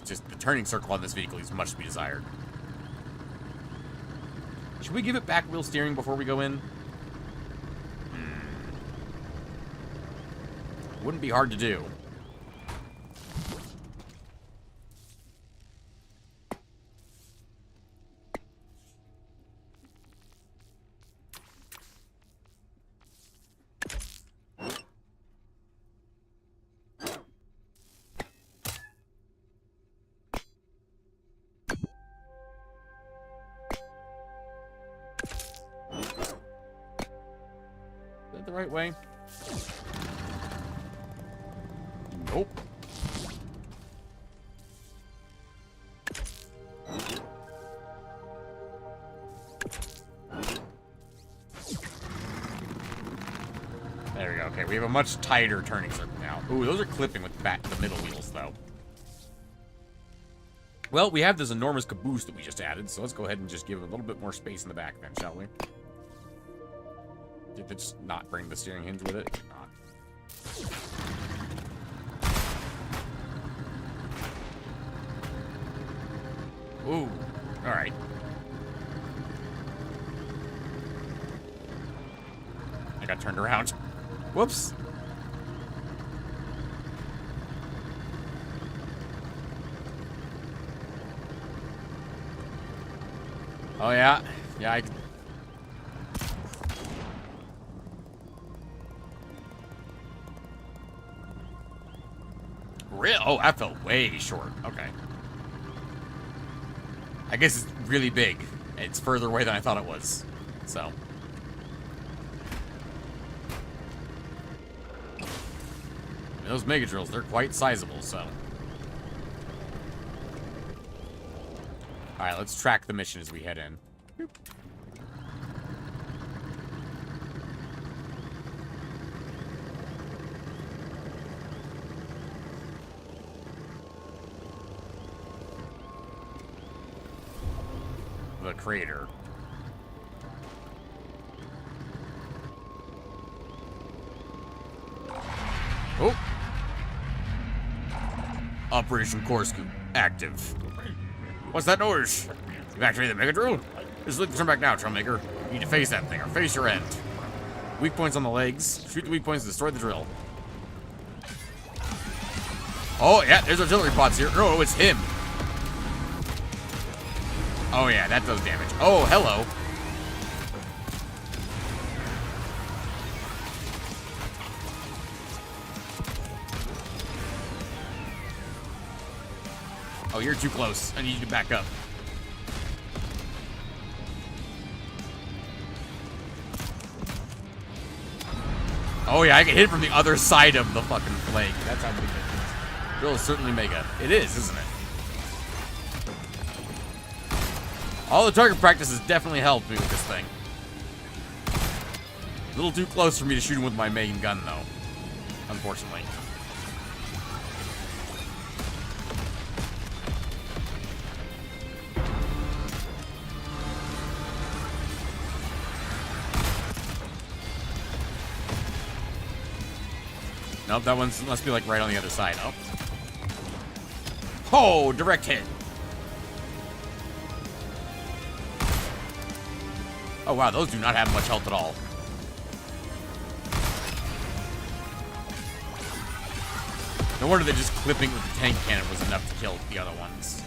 Just the turning circle on this vehicle is much to be desired. Should we give it back wheel steering before we go in? Wouldn't be hard to do. Is that the right way? Nope. There we go. Okay, we have a much tighter turning circle now. Ooh, those are clipping with the middle wheels, though. Well, we have this enormous caboose that we just added, so let's go ahead and just give it a little bit more space in the back then, shall we? Did it just not bring the steering hinge with it? It did not. Ooh, alright. I got turned around. Whoops. Oh, yeah. Yeah, I... Real? Oh, that felt way short. Okay. I guess it's really big. It's further away than I thought it was. So. And those mega drills, they're quite sizable, so. Alright, let's track the mission as we head in. Boop. The crater. Oh! Operation Corkscrew active. What's that noise? You've activated the mega drill? Just look, turn back now, Trailmaker. You need to face that thing, or face your end. Weak points on the legs. Shoot the weak points and destroy the drill. Oh, yeah, there's artillery pods here. Oh, it's him. Oh, yeah, that does damage. Oh, hello. Oh, you're too close. I need you to back up. Oh, yeah, I get hit from the other side of the fucking flank. That's how big it is. Drill is certainly mega. It is, isn't it? All the target practice has definitely helped me with this thing. A little too close for me to shoot him with my main gun, though. Unfortunately. Nope, that one must be like right on the other side. Oh. Oh, direct hit. Oh, wow, those do not have much health at all. No wonder that just clipping with the tank cannon was enough to kill the other ones.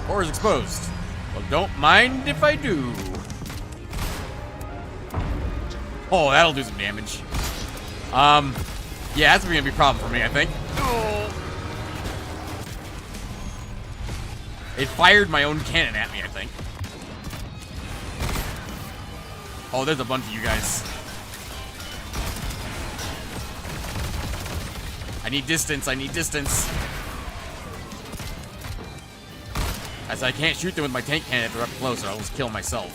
Core is exposed. Well, don't mind if I do. Oh, that'll do some damage. Yeah, that's gonna be a problem for me, I think. Oh. It fired my own cannon at me, I think. Oh, there's a bunch of you guys. I need distance, I need distance. As I can't shoot them with my tank cannon if they're up close, or I'll just kill myself.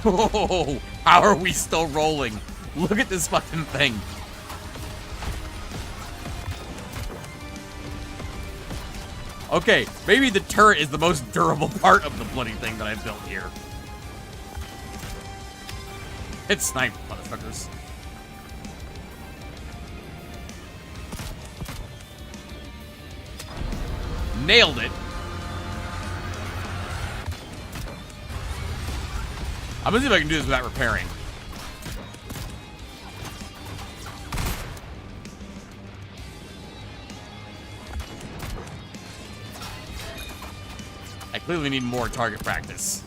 Whoa! How are we still rolling? Look at this fucking thing. Okay, maybe the turret is the most durable part of the bloody thing that I built here. It's sniped, motherfuckers. Nailed it. I'm gonna see if I can do this without repairing. I clearly need more target practice.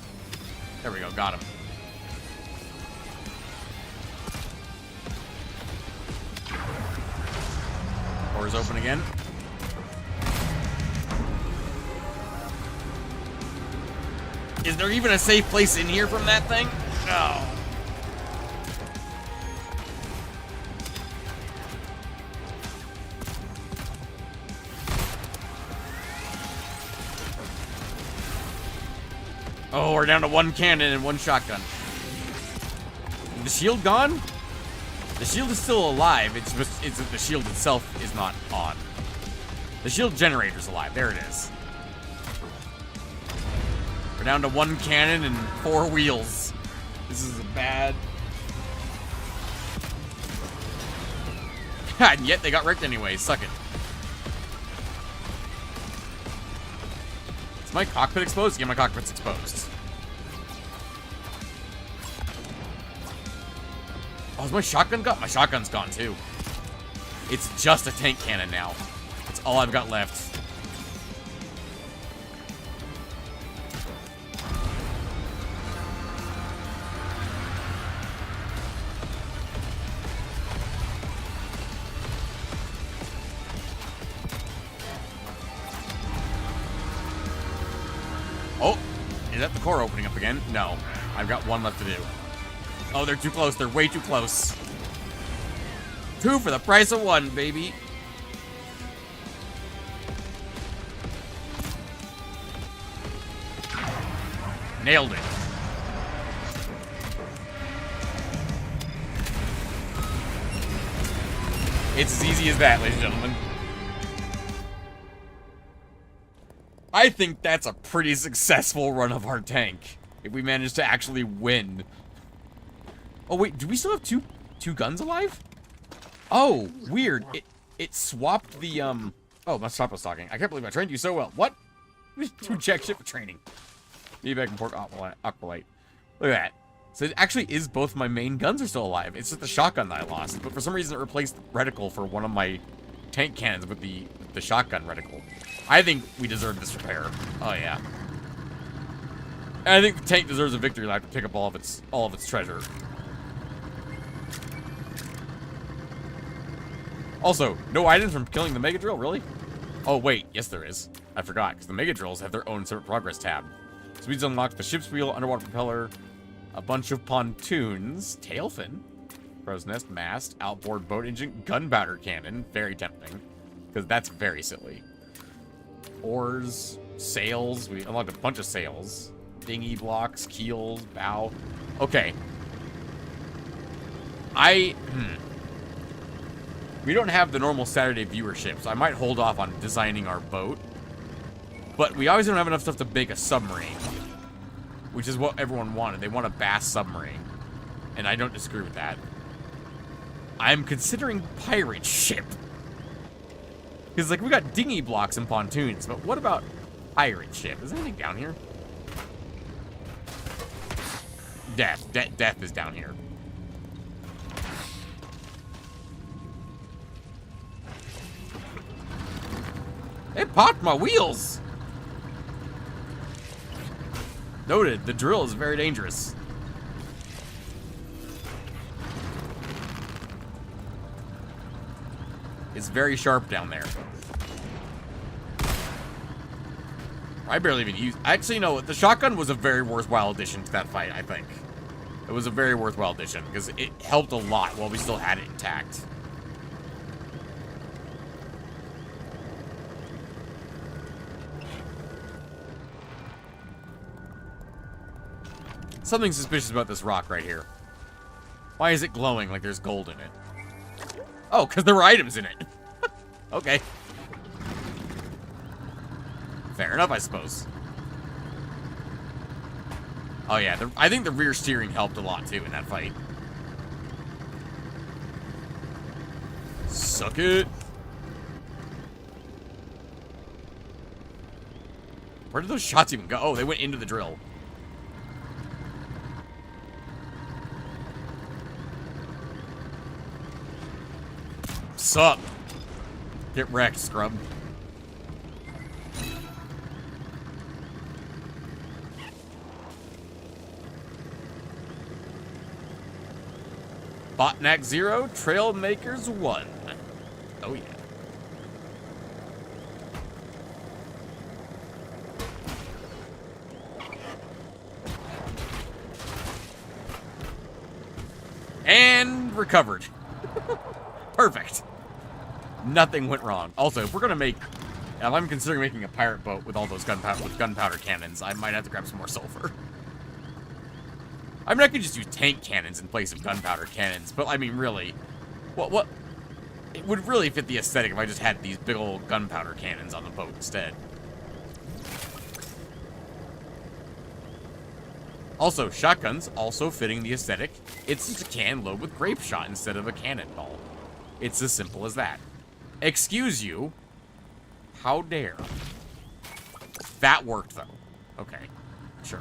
There we go, got him. Doors open again. Is there even a safe place in here from that thing? No. Oh, we're down to one cannon and one shotgun. Is the shield gone? The shield is still alive. It's the shield itself is not on. The shield generator's alive. There it is. We're down to one cannon and 4 wheels. This is a bad... and yet they got wrecked anyway. Suck it. Is my cockpit exposed? Yeah, my cockpit's exposed. Oh, is my shotgun gone? My shotgun's gone too. It's just a tank cannon now. That's all I've got left. Oh, is that the core opening up again? No, I've got one left to do. Oh, they're too close. They're way too close. 2 for the price of 1, baby. Nailed it. It's as easy as that, ladies and gentlemen. I think that's a pretty successful run of our tank. If we manage to actually win. Oh, wait, do we still have two guns alive? Oh, weird. It swapped the, Oh, my stop was talking. I can't believe I trained you so well. What? 2 jack shit for training. Maybe I can port Aqualite. Look at that. So it actually is both my main guns are still alive. It's just the shotgun that I lost. But for some reason it replaced the reticle for one of my tank cannons with the shotgun reticle. I think we deserve this repair. Oh, yeah. And I think the tank deserves a victory lap to pick up all of its treasure. Also, no items from killing the Mega Drill, really? Oh, wait, yes there is. I forgot, because the Mega Drills have their own separate progress tab. Speeds unlock the ship's wheel, underwater propeller, a bunch of pontoons, tail fin, crow's nest, mast, outboard boat engine, gunpowder cannon, very tempting, because that's very silly. Oars, sails, we unlocked a bunch of sails, dinghy blocks, keels, bow. Okay. We don't have the normal Saturday viewership, so I might hold off on designing our boat. But we always don't have enough stuff to make a submarine, which is what everyone wanted. They want a bass submarine, and I don't disagree with that. I'm considering pirate ship. Because, like, we got dinghy blocks and pontoons, but what about pirate ship? Is there anything down here? Death is down here. It popped my wheels! Noted, the drill is very dangerous. It's very sharp down there. I barely even used... Actually, no, the shotgun was a very worthwhile addition to that fight, I think. It was a very worthwhile addition, because it helped a lot while we still had it intact. Something suspicious about this rock right here. Why is it glowing like there's gold in it? Oh, because there were items in it. Okay. Fair enough, I suppose. Oh yeah, I think the rear steering helped a lot too in that fight. Suck it. Where did those shots even go? Oh, they went into the drill. Sup? Get wrecked, scrub. Botnak 0, Trailmakers 1. Oh yeah. And recovered. Perfect. Nothing went wrong. Also, if we're gonna make, if I'm considering making a pirate boat with all those gunpowder cannons, I might have to grab some more sulfur. I mean, I could just use tank cannons in place of gunpowder cannons, but I mean, really, what? It would really fit the aesthetic if I just had these big old gunpowder cannons on the boat instead. Also, shotguns also fitting the aesthetic. It's just a can loaded with grape shot instead of a cannonball. It's as simple as that. Excuse you. How dare. That worked, though. Okay. Sure.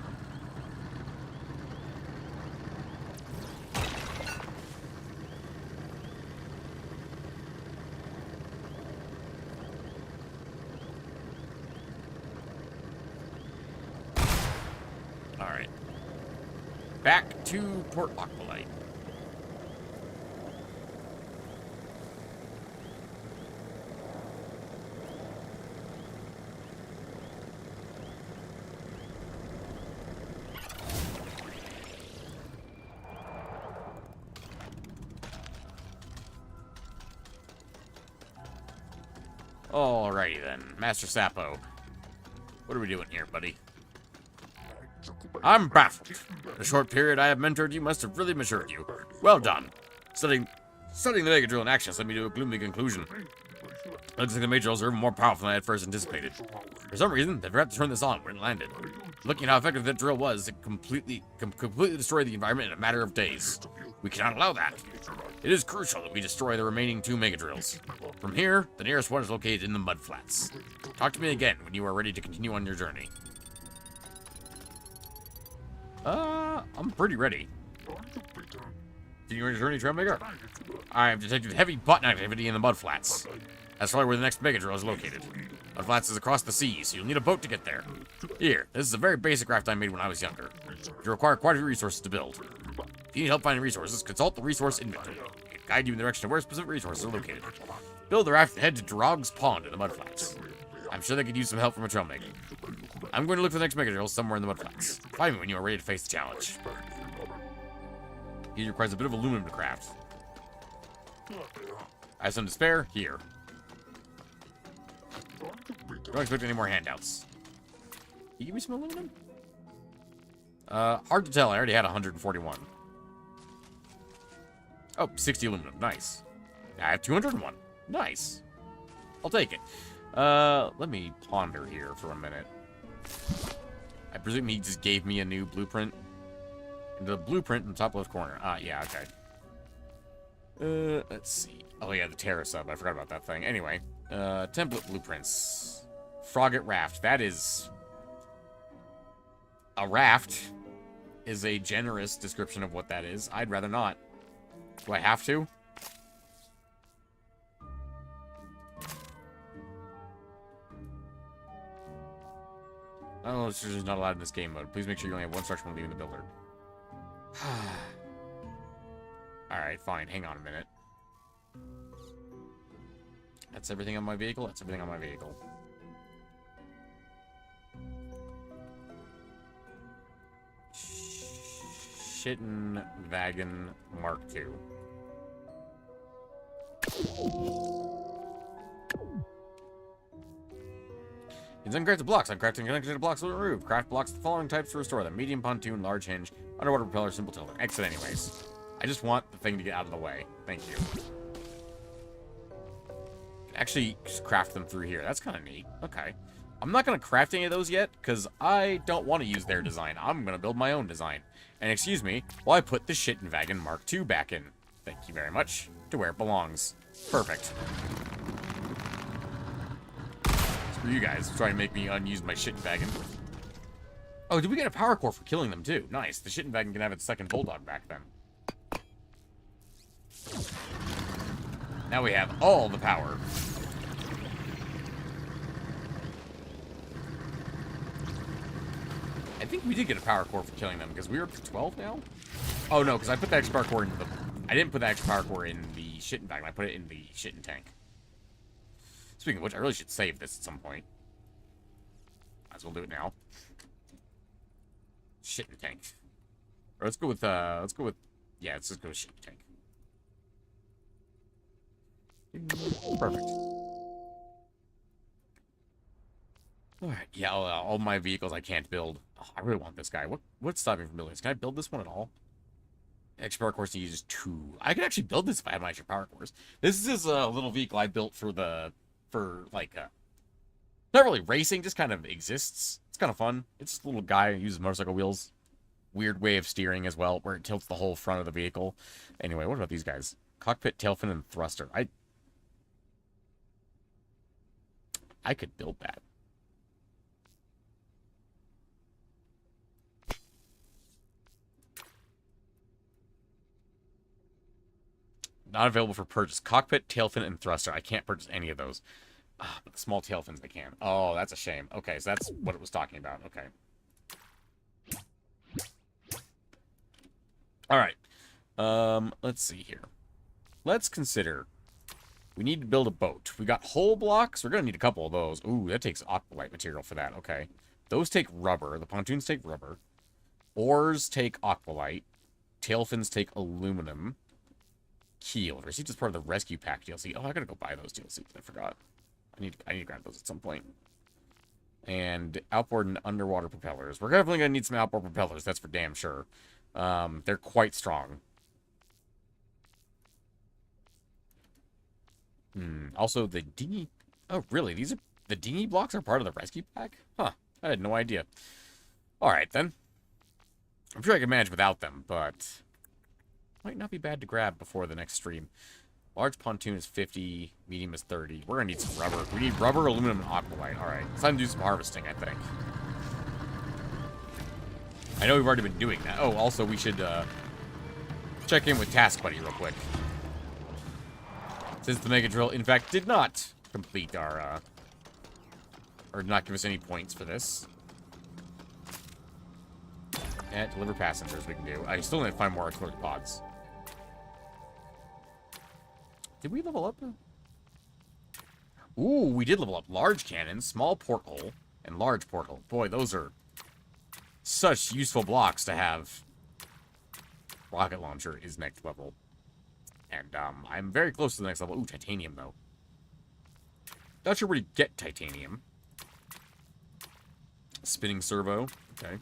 Alright. Back to Port Aqualite. Alrighty then, Master Sapo. What are we doing here, buddy? I'm baffled. The short period I have mentored you must have really matured you. Well done. Studying the Mega Drill in action has led me to a gloomy conclusion. Looks like the Mega Drills are even more powerful than I had first anticipated. For some reason, they forgot to turn this on when it landed. Looking at how effective that drill was, it completely destroyed the environment in a matter of days. We cannot allow that. It is crucial that we destroy the remaining 2 Mega Drills. From here, the nearest one is located in the mud flats. Talk to me again when you are ready to continue on your journey. I'm pretty ready. Continue on your journey, Trailmaker? I have detected heavy button activity in the mud flats. That's probably where the next Mega Drill is located. Mud flats is across the sea, so you'll need a boat to get there. Here, this is a very basic raft I made when I was younger. You require quite a few resources to build. If you need help finding resources, consult the resource inventory. It can guide you in the direction of where specific resources are located. Build the raft and head to Drog's Pond in the mud flats. I'm sure they could use some help from a Trailmaker. I'm going to look for the next Mega Drill somewhere in the mud flats. Find me when you are ready to face the challenge. He requires a bit of aluminum to craft. I have some to spare. Here. Don't expect any more handouts. Can you give me some aluminum? Hard to tell. I already had 141. Oh, 60 aluminum. Nice. I have 201. Nice. I'll take it. Let me ponder here for a minute. I presume he just gave me a new blueprint. The blueprint in the top left corner. Yeah, okay. Let's see. Oh, yeah, the Terra sub. I forgot about that thing. Anyway, template blueprints. Frogget Raft. That is... A raft is a generous description of what that is. I'd rather not. Do I have to? Oh, this is not allowed in this game mode. Please make sure you only have one structure when leaving the builder. Alright, fine. Hang on a minute. That's everything on my vehicle? That's everything on my vehicle. Schittenwagen Mark II. It's uncrafted blocks. Uncrafted and connected blocks will remove. Craft blocks the following types to restore them. Medium pontoon, large hinge, underwater propeller, simple tilt. Exit anyways. I just want the thing to get out of the way. Thank you. Actually, just craft them through here. That's kind of neat. Okay. I'm not going to craft any of those yet, because I don't want to use their design. I'm going to build my own design. And excuse me, while I put the Shittenwagen Mark II back in. Thank you very much. To where it belongs. Perfect. Screw you guys, trying to make me unuse my Shittenwagen. Oh, did we get a power core for killing them, too? Nice. The Shittenwagen can have its second bulldog back then. Now we have all the power. I think we did get a power core for killing them, because we were up to 12 now? Oh, no, because I put the extra power core into the... I didn't put the extra power core in the Shittenwagen. I put it in the Shitten tank. Speaking of which, I really should save this at some point. Might as well do it now. Shitten tank. Or let's go with, yeah, let's just go with Shitten tank. Perfect. Alright, yeah, all my vehicles I can't build. Oh, I really want this guy. What's stopping me from building this? Can I build this one at all? Extra power cores uses 2. I could actually build this if I had my extra power cores. This is a little vehicle I built not really racing, just kind of exists. It's kind of fun. It's just a little guy who uses motorcycle wheels. Weird way of steering as well, where it tilts the whole front of the vehicle. Anyway, what about these guys? Cockpit, tail fin, and thruster. I could build that. Not available for purchase. Cockpit, tail fin, and thruster. I can't purchase any of those. But the small tail fins I can. Oh, that's a shame. Okay, so that's what it was talking about. Okay. Alright. Let's see here. Let's consider. We need to build a boat. We got hull blocks. We're going to need a couple of those. Ooh, that takes aqualite material for that. Okay. Those take rubber. The pontoons take rubber. Oars take aqualite. Tail fins take aluminum. Keel. Received as part of the rescue pack DLC. Oh, I gotta go buy those DLCs. I forgot. I need to grab those at some point. And outboard and underwater propellers. We're definitely gonna need some outboard propellers. That's for damn sure. They're quite strong. Also, the dinghy. Oh, really? The dinghy blocks are part of the rescue pack? Huh. I had no idea. All right then. I'm sure I can manage without them, but. Might not be bad to grab before the next stream. Large pontoon is 50, medium is 30. We're gonna need some rubber. We need rubber, aluminum, and aqualite. Alright, it's time to do some harvesting, I think. I know we've already been doing that. Oh, also, we should, check in with Task Buddy real quick. Since the Mega Drill, in fact, did not complete our, or did not give us any points for this. And deliver passengers we can do. I still need to find more artillery pods. Did we level up? Ooh, we did level up. Large cannon, small porthole, and large porthole. Boy, those are such useful blocks to have. Rocket launcher is next level. And, I'm very close to the next level. Ooh, titanium, though. Not sure where to get titanium. Spinning servo. Okay.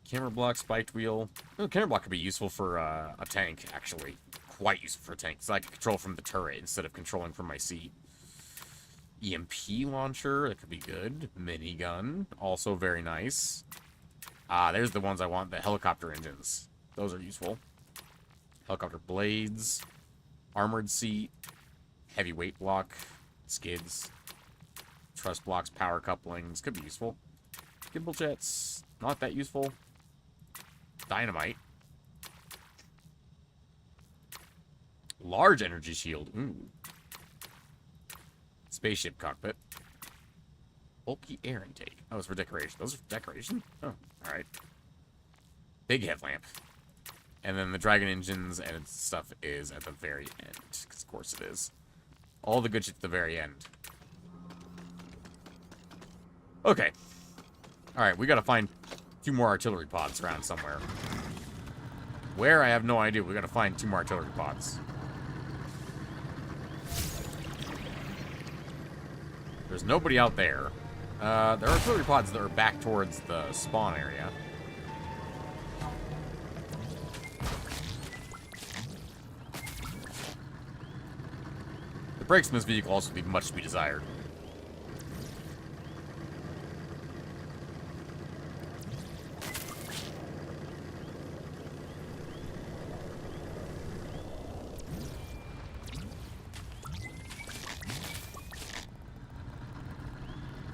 Camera block, spiked wheel. Oh, camera block could be useful for a tank, actually. Quite useful for a tank, so I can control from the turret instead of controlling from my seat. EMP launcher, that could be good. Minigun, also very nice. There's the ones I want, the helicopter engines. Those are useful. Helicopter blades, armored seat, heavyweight block, skids, truss blocks, power couplings, could be useful. Gimbal jets, not that useful. Dynamite. Large energy shield. Ooh. Spaceship cockpit. Bulky air intake. Oh, it's for decoration. Those are for decoration? Oh, alright. Big headlamp. And then the dragon engines and stuff is at the very end. Because of course it is. All the good shit at the very end. Okay. Alright, we gotta find 2 more artillery pods around somewhere. Where? I have no idea. We gotta find 2 more artillery pods. There's nobody out there. There are artillery pods that are back towards the spawn area. The brakes in this vehicle also leave much to be desired.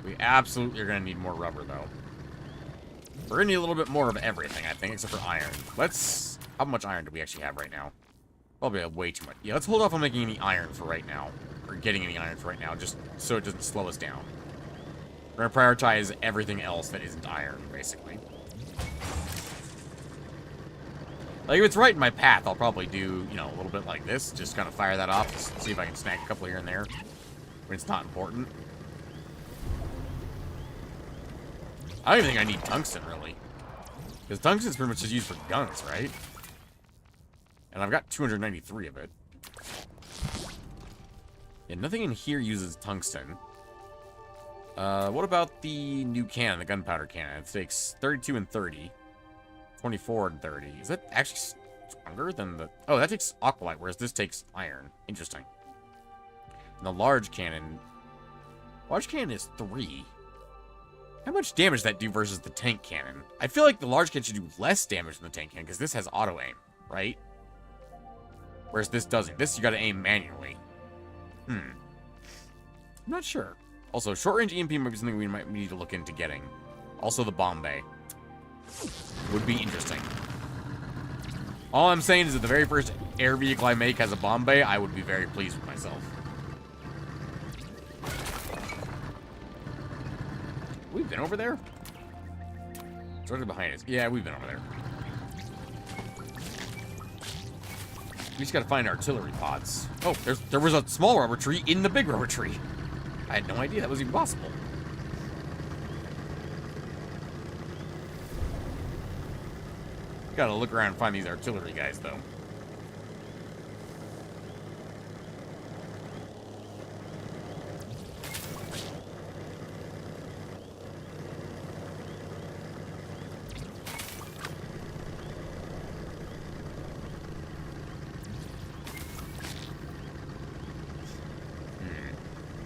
We absolutely are going to need more rubber, though. We're going to need a little bit more of everything, I think, except for iron. Let's... How much iron do we actually have right now? Probably have way too much. Yeah, let's hold off on making any iron for right now. Or getting any iron for right now, just so it doesn't slow us down. We're going to prioritize everything else that isn't iron, basically. Like, if it's right in my path, I'll probably do, you know, a little bit like this. Just kind of fire that off, see if I can snag a couple here and there. When it's not important. I don't even think I need tungsten, really. Because tungsten's pretty much just used for guns, right? And I've got 293 of it. Yeah, nothing in here uses tungsten. What about the new cannon, the gunpowder cannon? It takes 32 and 30. 24 and 30. Is that actually stronger than the... Oh, that takes aqualite, whereas this takes iron. Interesting. And the large cannon... Large cannon is 3. How much damage does that do versus the tank cannon? I feel like the large cannon should do less damage than the tank cannon, because this has auto-aim, right? Whereas this doesn't. This, you gotta aim manually. I'm not sure. Also, short-range EMP might be something we might need to look into getting. Also, the bomb bay. Would be interesting. All I'm saying is that the very first air vehicle I make has a bomb bay, I would be very pleased with myself. We've been over there? It's right behind us. Yeah, we've been over there. We just gotta find artillery pods. Oh, there was a small rubber tree in the big rubber tree. I had no idea that was even possible. Gotta look around and find these artillery guys, though.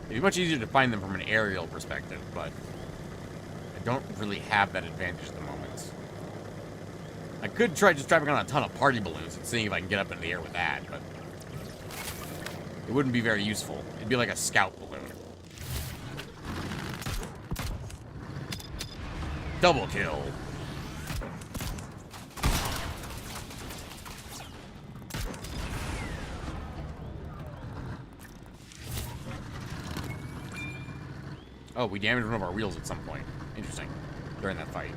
It'd be much easier to find them from an aerial perspective, but I don't really have that advantage at the moment. I could try just driving on a ton of party balloons and seeing if I can get up into the air with that, but it wouldn't be very useful. It'd be like a scout balloon. Double kill. Oh, we damaged one of our wheels at some point. Interesting. During that fight.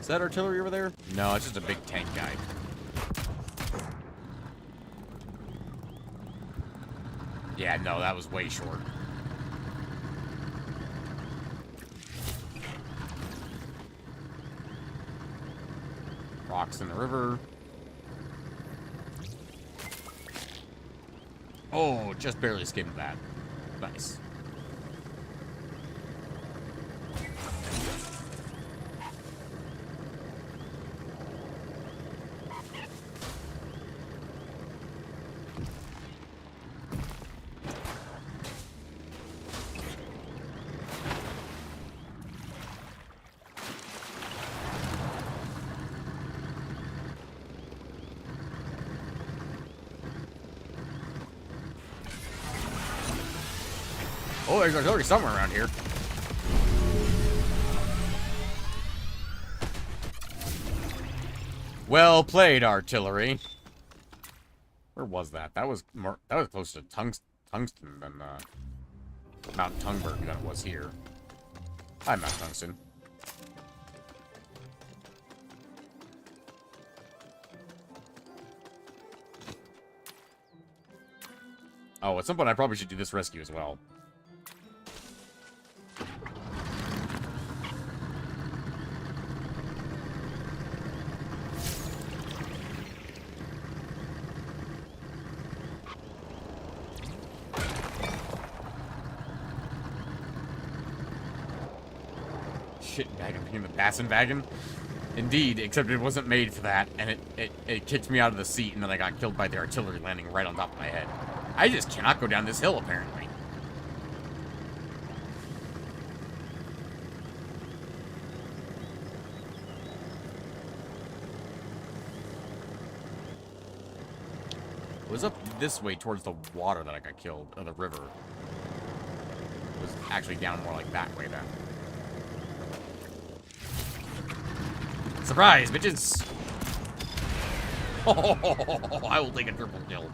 Is that artillery over there? No, it's just a big tank guy. Yeah, no, that was way short. Rocks in the river. Oh, just barely skimmed that. Nice. Oh, there's artillery somewhere around here. Well played, artillery. Where was that? That was closer to tungsten than Mount Tungberg than it was here. Hi, Mount Tungsten. Oh, at some point I probably should do this rescue as well. shit wagon became the passing wagon. Indeed, except it wasn't made for that, and it kicked me out of the seat, and then I got killed by the artillery landing right on top of my head. I just cannot go down this hill, apparently. It was up this way towards the water that I got killed, or the river. It was actually down more like that way then. Surprise, bitches! Oh, I will take a triple kill.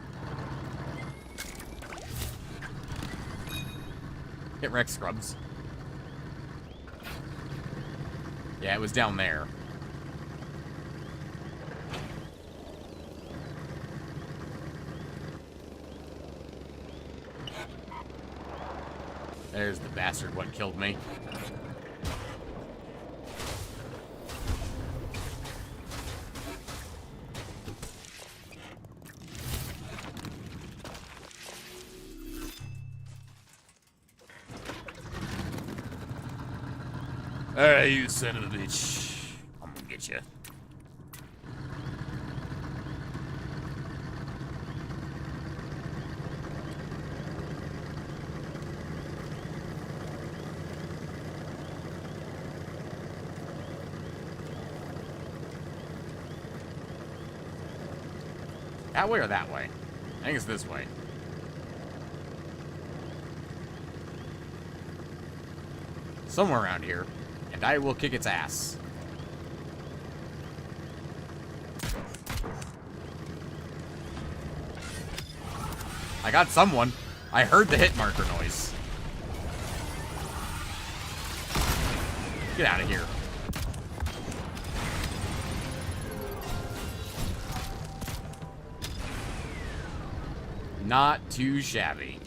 Hit wreck, scrubs. Yeah, it was down there. There's the bastard what killed me. Alright, you son of a bitch. I'm gonna get you. That way or that way? I think it's this way. Somewhere around here. And I will kick its ass. I got someone. I heard the hit marker noise. Get out of here. Not too shabby.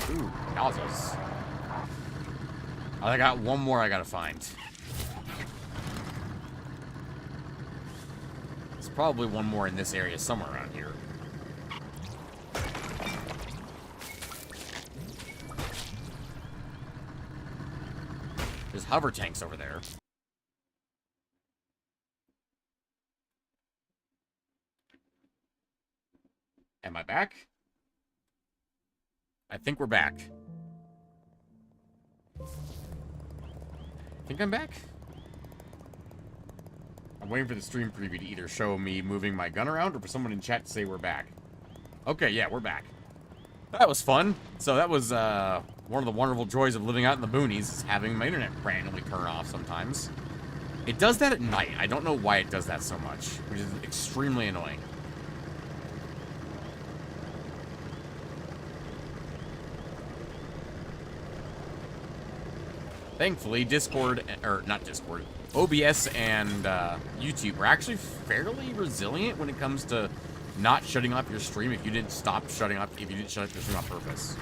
Ooh, nozzles. I got one more I gotta find. There's probably one more in this area somewhere around here. There's hover tanks over there. Am I back? I think we're back. I think I'm back? I'm waiting for the stream preview to either show me moving my gun around or for someone in chat to say we're back. Okay, yeah, we're back. That was fun. So that was one of the wonderful joys of living out in the boonies is having my internet randomly turn off sometimes. It does that at night. I don't know why it does that so much, which is extremely annoying. Thankfully, Discord, or not Discord, OBS and YouTube are actually fairly resilient when it comes to not shutting off your stream if you didn't stop shutting off, if you didn't shut off your stream on purpose.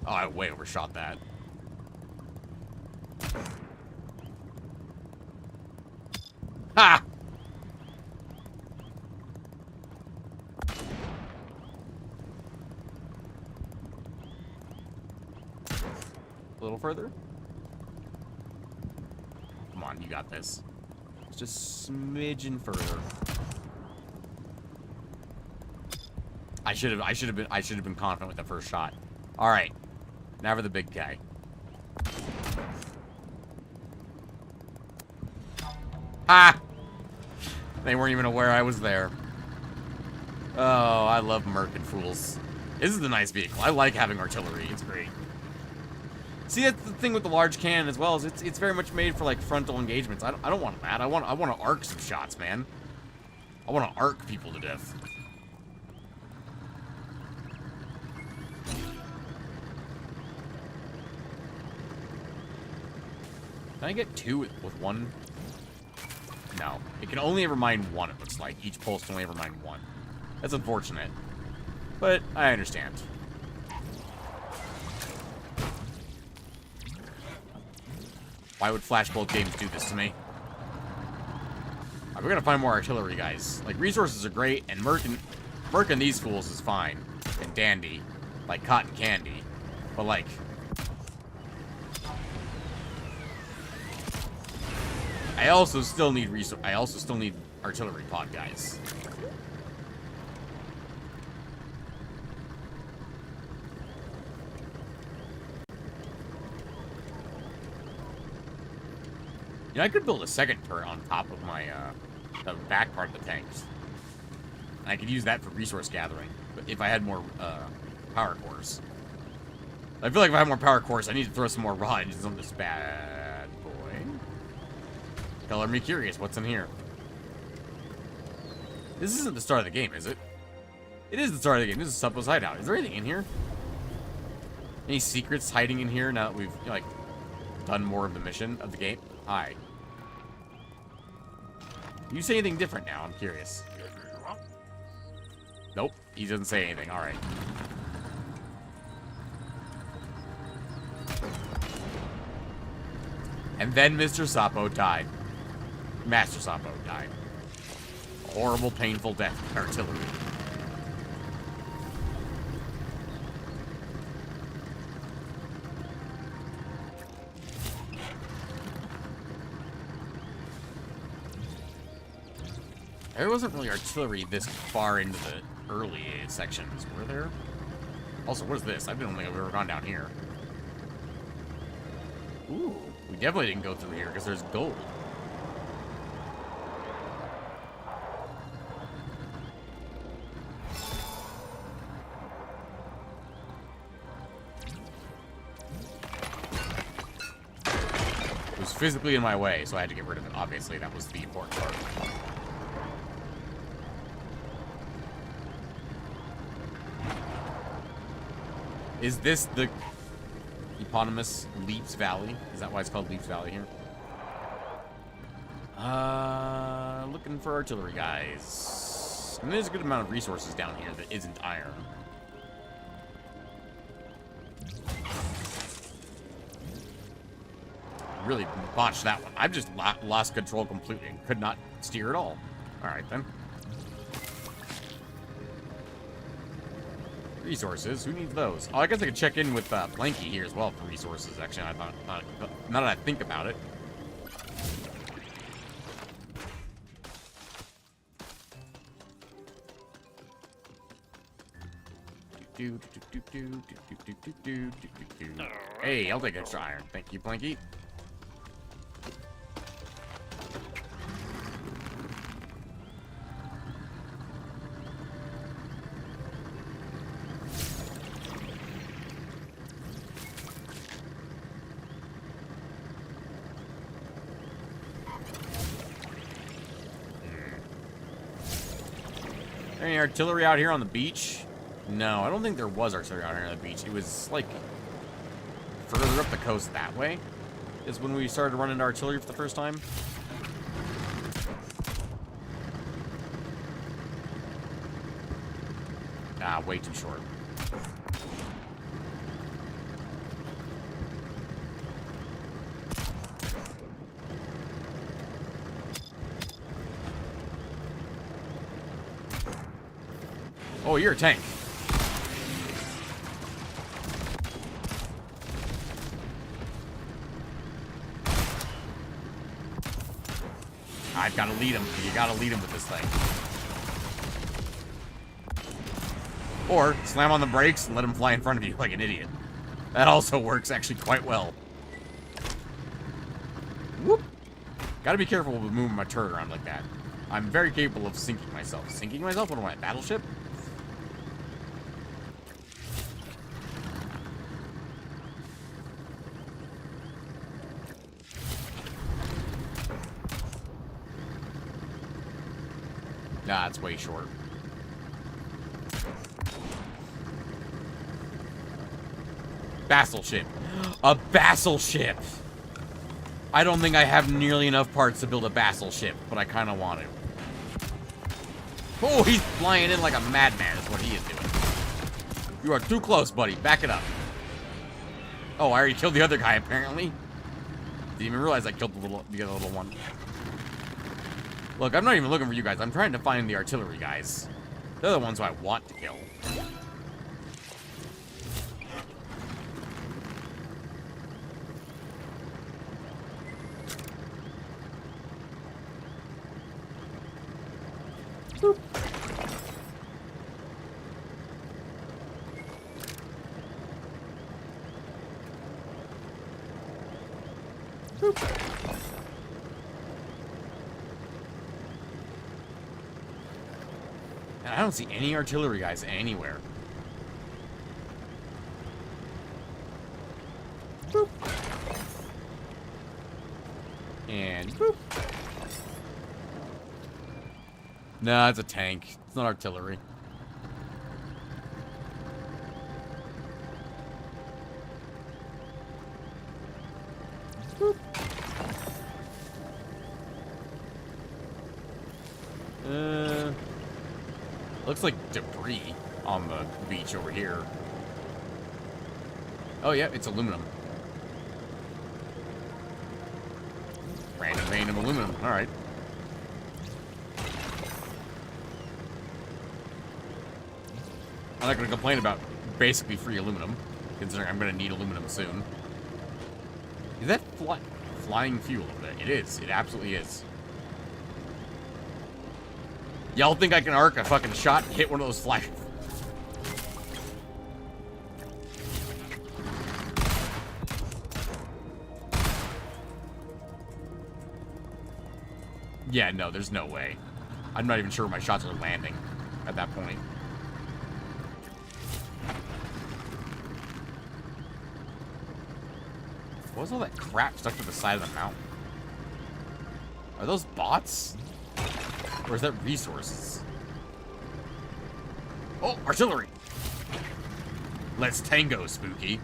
Oh, I way overshot that. Ha! A little further. Come on, you got this. It's just smidgen further. I should have been confident with the first shot. All right, now for the big guy. Ah! They weren't even aware I was there. Oh, I love merkin fools. This is a nice vehicle. I like having artillery. It's great. See, that's the thing with the large cannon as well, is it's very much made for like frontal engagements. I don't want that. I want to arc some shots, man. I want to arc people to death. Can I get two with one? No. It can only ever mine one, it looks like. Each pulse can only ever mine one. That's unfortunate. But I understand. Why would Flashbulb games do this to me? I'm we gotta find more artillery, guys. Like, resources are great, and murking these fools is fine and dandy, like cotton candy. But like, I also still need artillery pod, guys. You know, I could build a second turret on top of my, the back part of the tanks. I could use that for resource gathering, but if I had more, power cores. I feel like if I have more power cores, I need to throw some more raw engines on this bad boy. Color me curious, what's in here? This isn't the start of the game, is it? It is the start of the game. This is Suppo's hideout. Is there anything in here? Any secrets hiding in here now that we've, like, done more of the mission of the game? Hi. You say anything different now? I'm curious. Nope, he doesn't say anything. All right. And then Mr. Sapo died. Master Sapo died. A horrible, painful death by artillery. There wasn't really artillery this far into the early sections, were there? Also, what is this? I don't think I've ever gone down here. Ooh, we definitely didn't go through here because there's gold. It was physically in my way, so I had to get rid of it. Obviously, that was the important part. Is this the eponymous Leaps Valley? Is that why it's called Leaps Valley here? Looking for artillery, guys. And there's a good amount of resources down here that isn't iron. Really botched that one. I've just lost control completely and could not steer at all. Alright, then. Resources, who needs those? Oh, I guess I could check in with Blanky here as well for resources, actually. I thought, now that I think about it. Hey, I'll take extra iron. Thank you, Blanky. Any artillery out here on the beach? No, I don't think there was artillery out here on the beach. It was, like, further up the coast that way is when we started running into artillery for the first time. Ah, way too short. Oh, you're a tank. I've got to lead him. You got to lead him with this thing. Or slam on the brakes and let him fly in front of you like an idiot. That also works actually quite well. Whoop. Got to be careful with moving my turret around like that. I'm very capable of sinking myself. Sinking myself? What am I, a battleship? Nah, it's way short. Basel ship. A Basel ship! I don't think I have nearly enough parts to build a Basel ship, but I kind of want to. Oh, he's flying in like a madman is what he is doing. You are too close, buddy. Back it up. Oh, I already killed the other guy, apparently. Didn't even realize I killed the other little one. Look, I'm not even looking for you guys. I'm trying to find the artillery guys. They're the ones who I want to kill. Boop. Boop. And I don't see any artillery guys anywhere. Boop. And boop. Nah, it's a tank. It's not artillery. Boop. Looks like debris on the beach over here. Oh yeah, it's aluminum. Random vein of aluminum. Alright. I'm not going to complain about basically free aluminum, considering I'm going to need aluminum soon. Is that flying fuel over there? It is. It absolutely is. Y'all think I can arc a fucking shot and hit one of those flash? Yeah, no, there's no way. I'm not even sure my shots are landing at that point. What was all that crap stuck to the side of the mountain? Are those bots? Or is that resources? Oh, artillery! Let's tango, Spooky.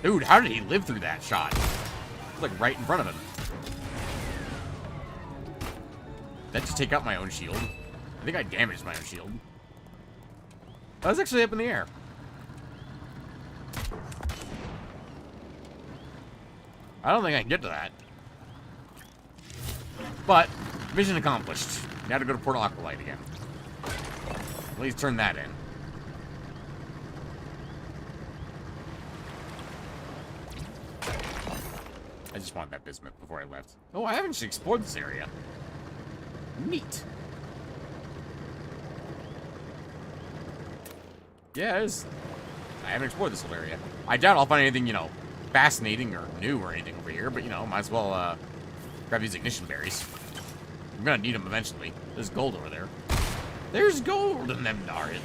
Dude, how did he live through that shot? Like right in front of him. Did that just take out my own shield? I think I damaged my own shield. I was actually up in the air. I don't think I can get to that. But, mission accomplished. Now to go to Port Aqualite again. At least turn that in. I just wanted that bismuth before I left. Oh, I haven't explored this area. Neat. Yeah, it is. I haven't explored this whole area. I doubt I'll find anything, you know, fascinating or new or anything over here, but, you know, might as well, grab these ignition berries. I'm gonna need them eventually. There's gold over there. There's gold in them, darn it.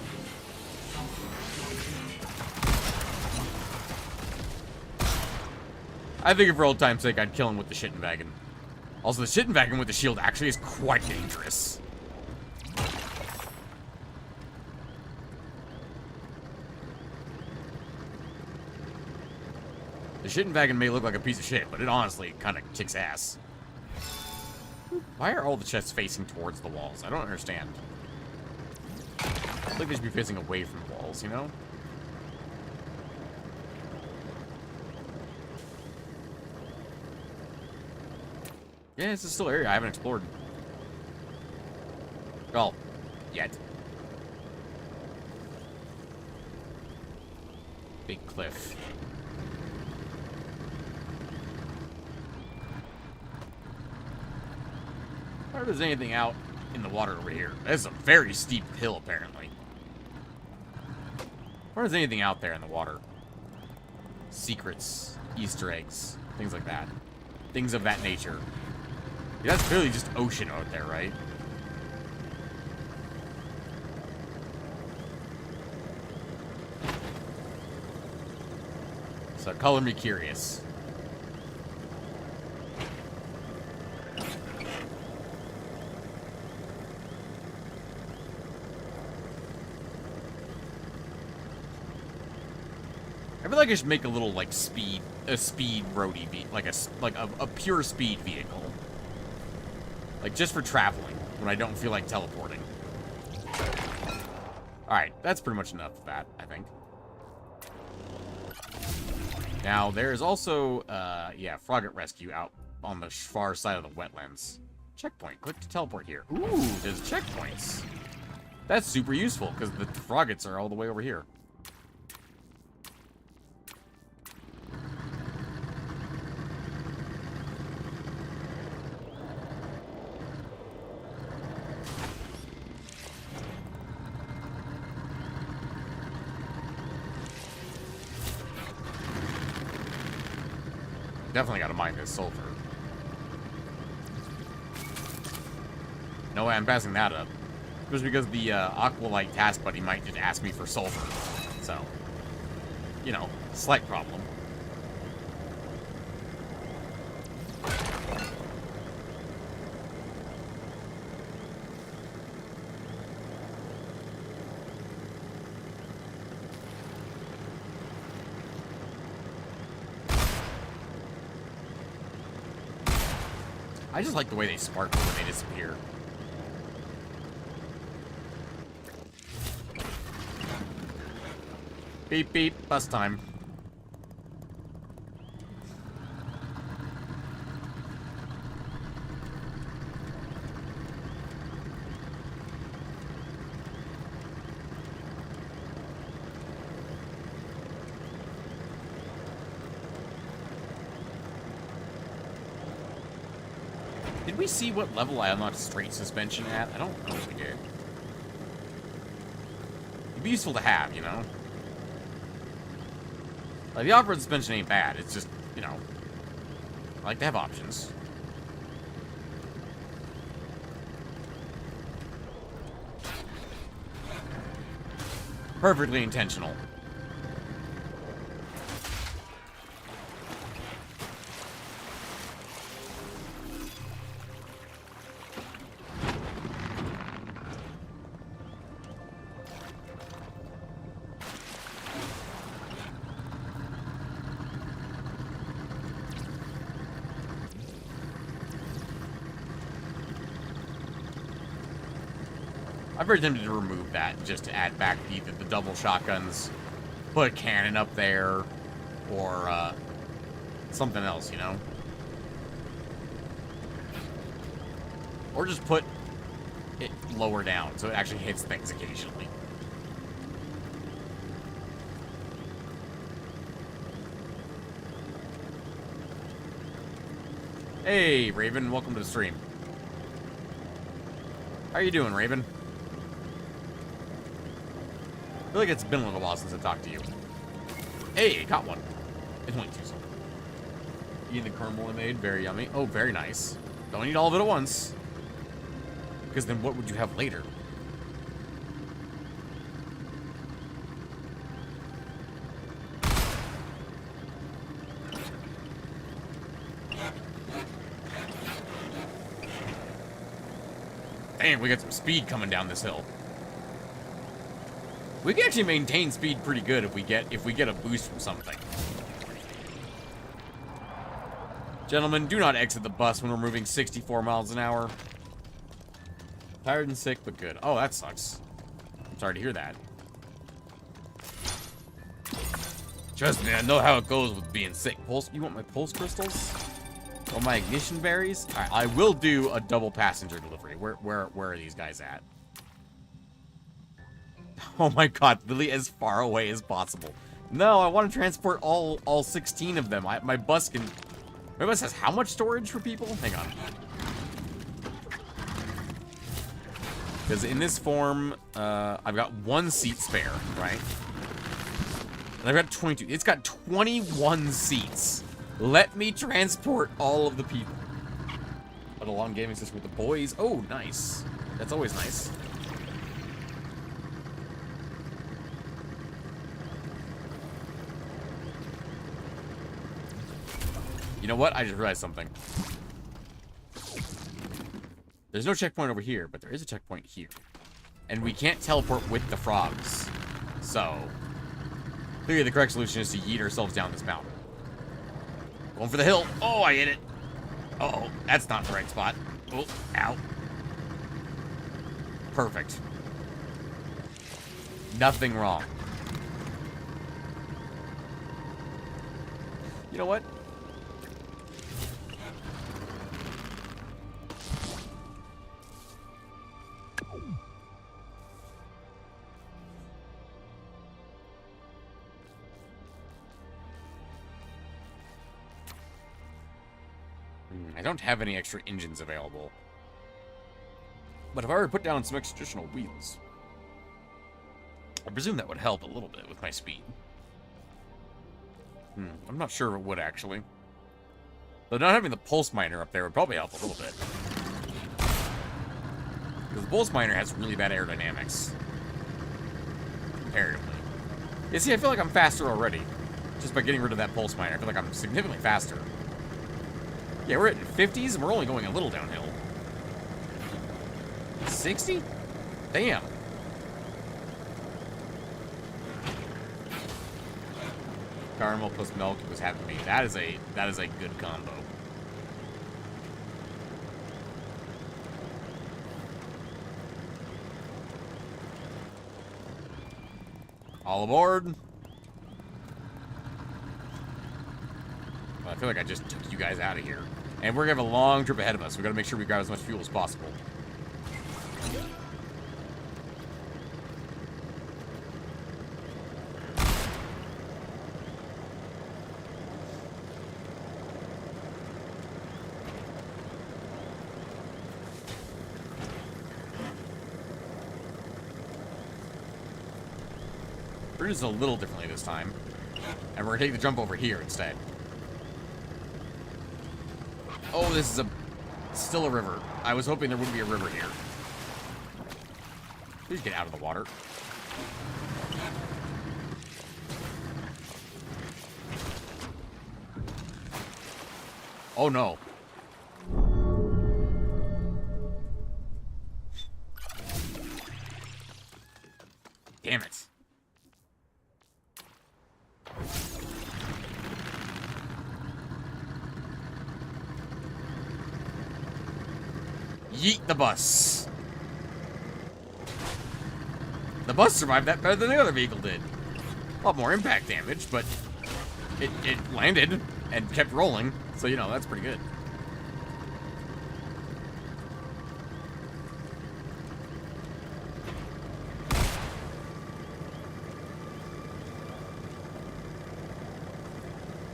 I figured for old time's sake, I'd kill him with the shitting wagon. Also, the shitting wagon with the shield actually is quite dangerous. The shitting wagon may look like a piece of shit, but it honestly kind of kicks ass. Why are all the chests facing towards the walls? I don't understand. I feel like they should be facing away from the walls, you know? Yeah, this is still an area I haven't explored. Well, yet. Big cliff. I wonder if there's anything out in the water over here. That's a very steep hill, apparently. I wonder if there's anything out there in the water. Secrets, Easter eggs, things like that. Things of that nature. Yeah, that's clearly just ocean out there, right? So, color me curious. I feel like I should make a little, like, a speed roadie, like a pure speed vehicle. Like, just for traveling, when I don't feel like teleporting. Alright, that's pretty much enough of that, I think. Now, there's also, yeah, Frogget Rescue out on the far side of the wetlands. Checkpoint. Click to teleport here. Ooh, there's checkpoints. That's super useful, because the Froggets are all the way over here. Definitely gotta mine this sulfur. No way I'm passing that up. Just because the Aqualite task buddy might just ask me for sulfur. So, you know, slight problem. I just like the way they sparkle when they disappear. Beep, beep, bus time. Did we see what level I unlocked straight suspension at? I don't know if we did. It'd be useful to have, you know? Like, the off-road suspension ain't bad. It's just, you know, I like to have options. Perfectly intentional. I'm very tempted to remove that just to add back either the double shotguns, put a cannon up there, or something else, you know? Or just put it lower down so it actually hits things occasionally. Hey, Raven, welcome to the stream. How are you doing, Raven? I feel like it's been a little while since I talked to you. Hey, caught one. It's only 2 something. Eating the caramel I made, very yummy. Oh, very nice. Don't eat all of it at once. Because then what would you have later? Damn, we got some speed coming down this hill. We can actually maintain speed pretty good if we get a boost from something. Gentlemen, do not exit the bus when we're moving 64 miles an hour. Tired and sick, but good. Oh, that sucks. I'm sorry to hear that. Trust me, I know how it goes with being sick. Pulse, you want my pulse crystals? Or my ignition berries? Alright, I will do a double passenger delivery. Where are these guys at? Oh my god, really as far away as possible. No, I want to transport all 16 of them. My bus has how much storage for people? Hang on. Because in this form, I've got 1 seat spare, right? And I've got 22. It's got 21 seats. Let me transport all of the people. But a long gaming system with the boys. Oh, nice. That's always nice. You know what? I just realized something. There's no checkpoint over here, but there is a checkpoint here. And we can't teleport with the frogs. So, Clearly, the correct solution is to yeet ourselves down this mountain. Going for the hill. Oh, I hit it. Uh-oh, that's not the right spot. Oh, ow. Perfect. Nothing wrong. You know what? I don't have any extra engines available. But if I were to put down some extra additional wheels, I presume that would help a little bit with my speed. I'm not sure if it would, actually. Though not having the pulse miner up there would probably help a little bit. Because the pulse miner has really bad aerodynamics. Comparatively. You see, I feel like I'm faster already. Just by getting rid of that pulse miner. I feel like I'm significantly faster. Yeah, we're at 50s and we're only going a little downhill. 60? Damn. Caramel plus milk was having me. That is a good combo. All aboard. Well, I feel like I just took you guys out of here. And we're gonna have a long trip ahead of us. We gotta make sure we grab as much fuel as possible. Bridge is a little differently this time. And we're gonna take the jump over here instead. Oh, this is still a river. I was hoping there wouldn't be a river here. Please get out of the water. Oh no. Damn it. Yeet the bus. The bus survived that better than the other vehicle did. A lot more impact damage, but it landed and kept rolling, so you know, that's pretty good.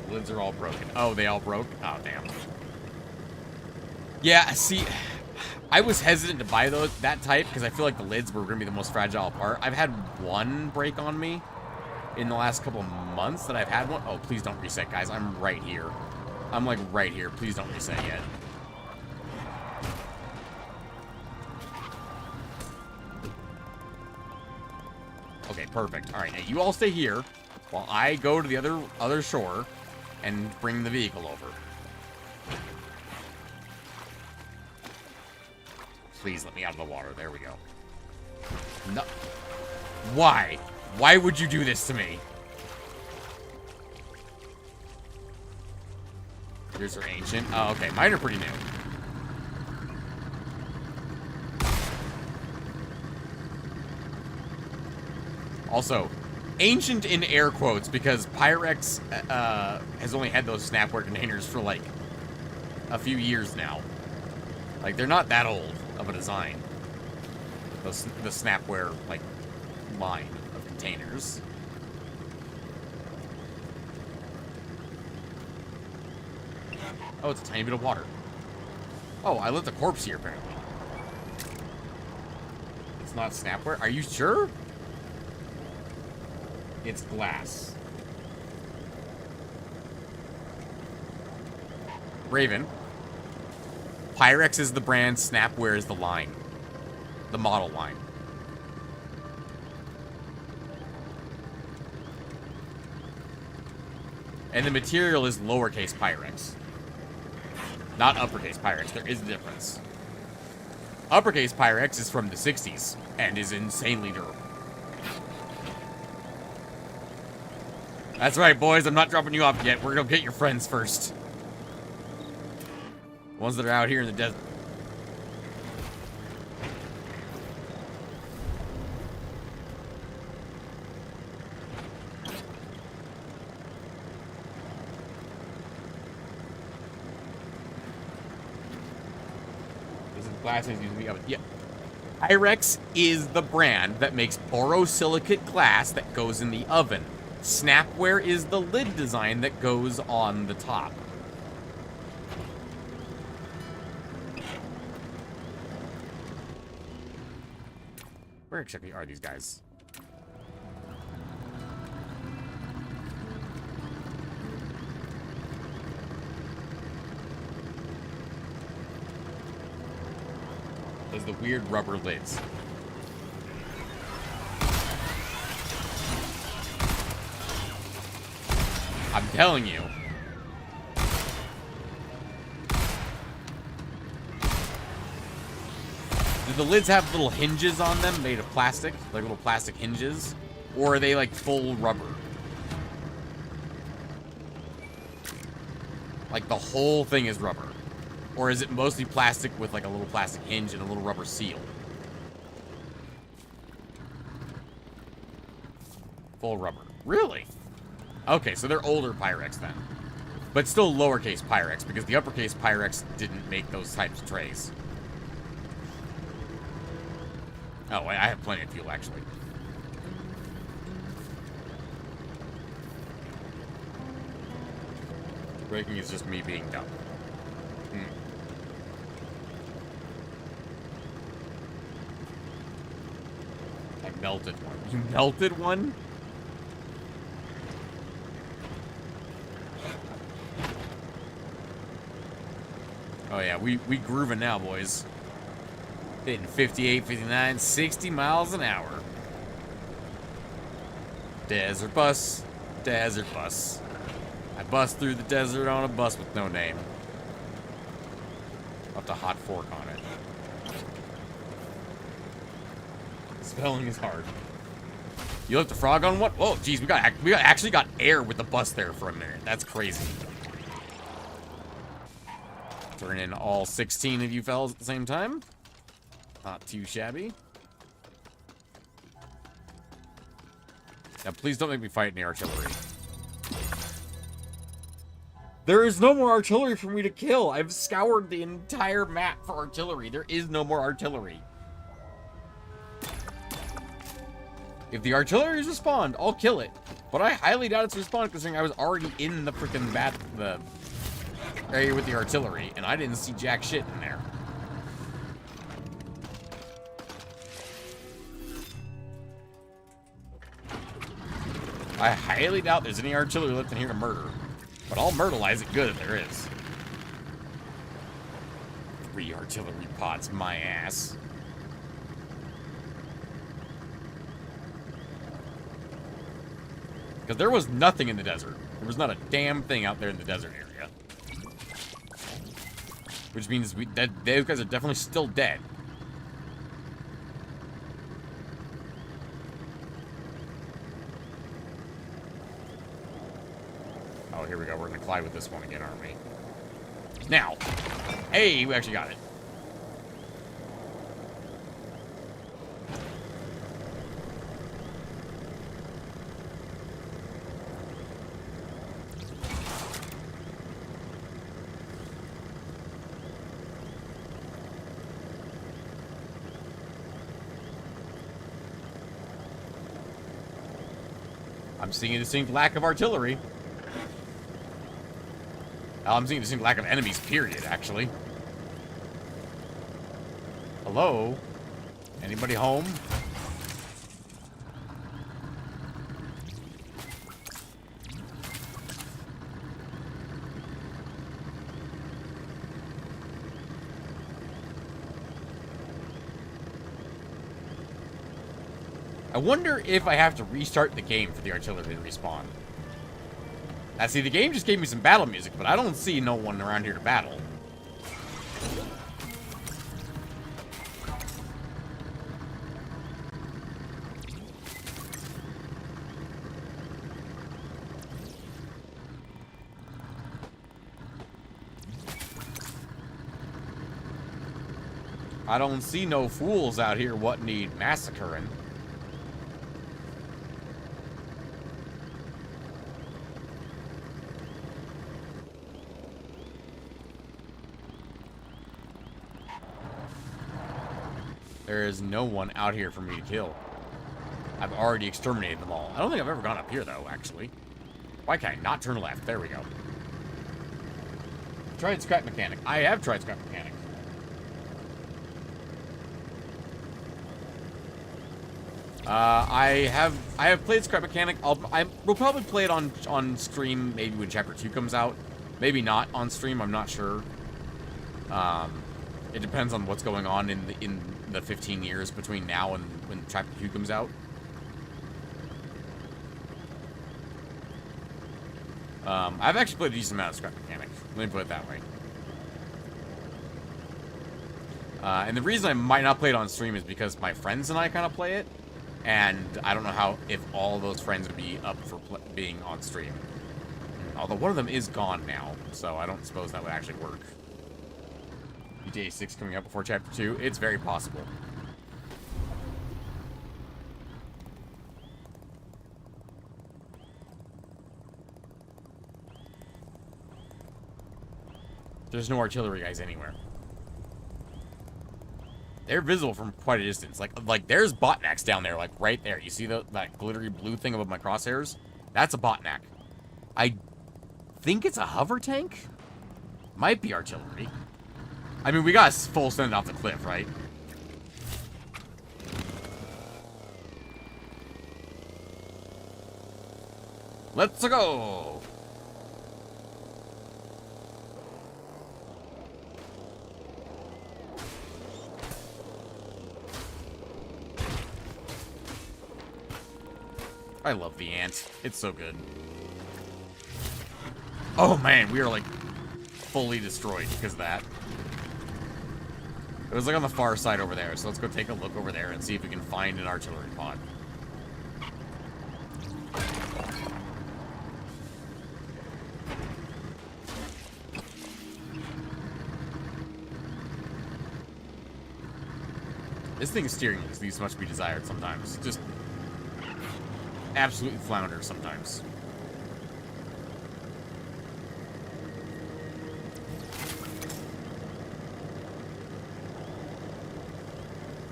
The lids are all broken. Oh, they all broke? Oh, damn. Yeah, see, I was hesitant to buy that type because I feel like the lids were going to be the most fragile part. I've had one break on me in the last couple of months that I've had one. Oh, please don't reset, guys. I'm right here. I'm like right here. Please don't reset yet. Okay, perfect. All right, now you all stay here while I go to the other shore and bring the vehicle over. Please let me out of the water. There we go. No. Why? Why would you do this to me? Yours are ancient. Oh, okay. Mine are pretty new. Also, ancient in air quotes because Pyrex has only had those Snapware containers for like a few years now. Like, they're not that old of a design. The Snapware, like, line of containers. Oh, it's a tiny bit of water. Oh, I left a corpse here, apparently. It's not Snapware? Are you sure? It's glass. Raven. Pyrex is the brand, Snapware is the line. The model line. And the material is lowercase Pyrex. Not uppercase Pyrex. There is a difference. Uppercase Pyrex is from the 60s and is insanely durable. That's right, boys. I'm not dropping you off yet. We're gonna get your friends first. The ones that are out here in the desert. This is glass is used to be oven. Yeah. Pyrex is the brand that makes borosilicate glass that goes in the oven. Snapware is the lid design that goes on the top. Where exactly are these guys? There's the weird rubber lids. I'm telling you. Do the lids have little hinges on them made of plastic? Like little plastic hinges? Or are they like full rubber? Like the whole thing is rubber? Or is it mostly plastic with like a little plastic hinge and a little rubber seal? Full rubber. Really? Okay, so they're older Pyrex then. But still lowercase Pyrex, because the uppercase Pyrex didn't make those types of trays. Oh, I have plenty of fuel, actually. Braking is just me being dumb. I melted one. You melted one? Oh yeah, we grooving now, boys. Hitting 58, 59, 60 miles an hour. Desert bus, desert bus. I bust through the desert on a bus with no name. Left a hot fork on it. Spelling is hard. You left a frog on what? Oh, geez, we actually got air with the bus there for a minute. That's crazy. Turn in all 16 of you fellas at the same time. Not too shabby. Now, please don't make me fight any artillery. There is no more artillery for me to kill. I've scoured the entire map for artillery. There is no more artillery. If the artillery is respawned, I'll kill it. But I highly doubt it's respawned, considering I was already in the freaking the area with the artillery, and I didn't see jack shit in there. I highly doubt there's any artillery left in here to murder. But I'll myrtleize it good if there is. 3 artillery pods, my ass. Because there was nothing in the desert. There was not a damn thing out there in the desert area. Which means those guys are definitely still dead. Oh, here we go. We're going to collide with this one again, aren't we? Now. Hey, we actually got it. I'm seeing a distinct lack of artillery. I'm seeing a distinct lack of enemies, period, actually. Hello? Anybody home? I wonder if I have to restart the game for the artillery to respawn. Now, see, the game just gave me some battle music, but I don't see no one around here to battle. I don't see no fools out here what need massacring. There is no one out here for me to kill. I've already exterminated them all. I don't think I've ever gone up here, though, actually. Why can't I not turn left? There we go. Tried scrap mechanic. I have tried scrap mechanic. I have played scrap mechanic. We'll probably play it on stream maybe when chapter 2 comes out. Maybe not on stream. I'm not sure. It depends on what's going on in the 15 years between now and when chapter 2 comes out. I've actually played a decent amount of scrap mechanic. Let me put it that way. And the reason I might not play it on stream is because my friends and I kind of play it, and I don't know if all of those friends would be up for being on stream. Although one of them is gone now, so I don't suppose that would actually work. GTA 6 coming out before chapter 2, it's very possible. There's no artillery guys anywhere. They're visible from quite a distance. Like there's botnacks down there, like right there. You see that glittery blue thing above my crosshairs? That's a botnack. I think it's a hover tank? Might be artillery. I mean, we got a full send off the cliff, right? Let's go! I love the ant. It's so good. Oh man, we are like fully destroyed because of that. It was like on the far side over there, so let's go take a look over there and see if we can find an artillery pod. This thing's steering leaves much to be desired sometimes. Just absolutely flounder sometimes.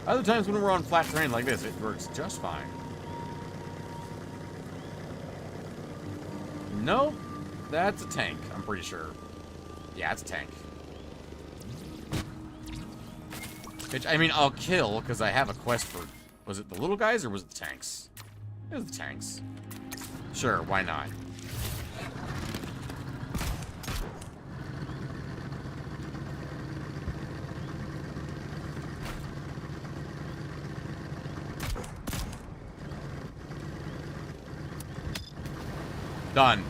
Other times when we're on flat terrain like this, it works just fine. Nope. That's a tank, I'm pretty sure. Yeah, it's a tank. Which, I mean, I'll kill, because I have a quest for... Was it the little guys, or was it the tanks? It was the tanks. Sure, why not? Done.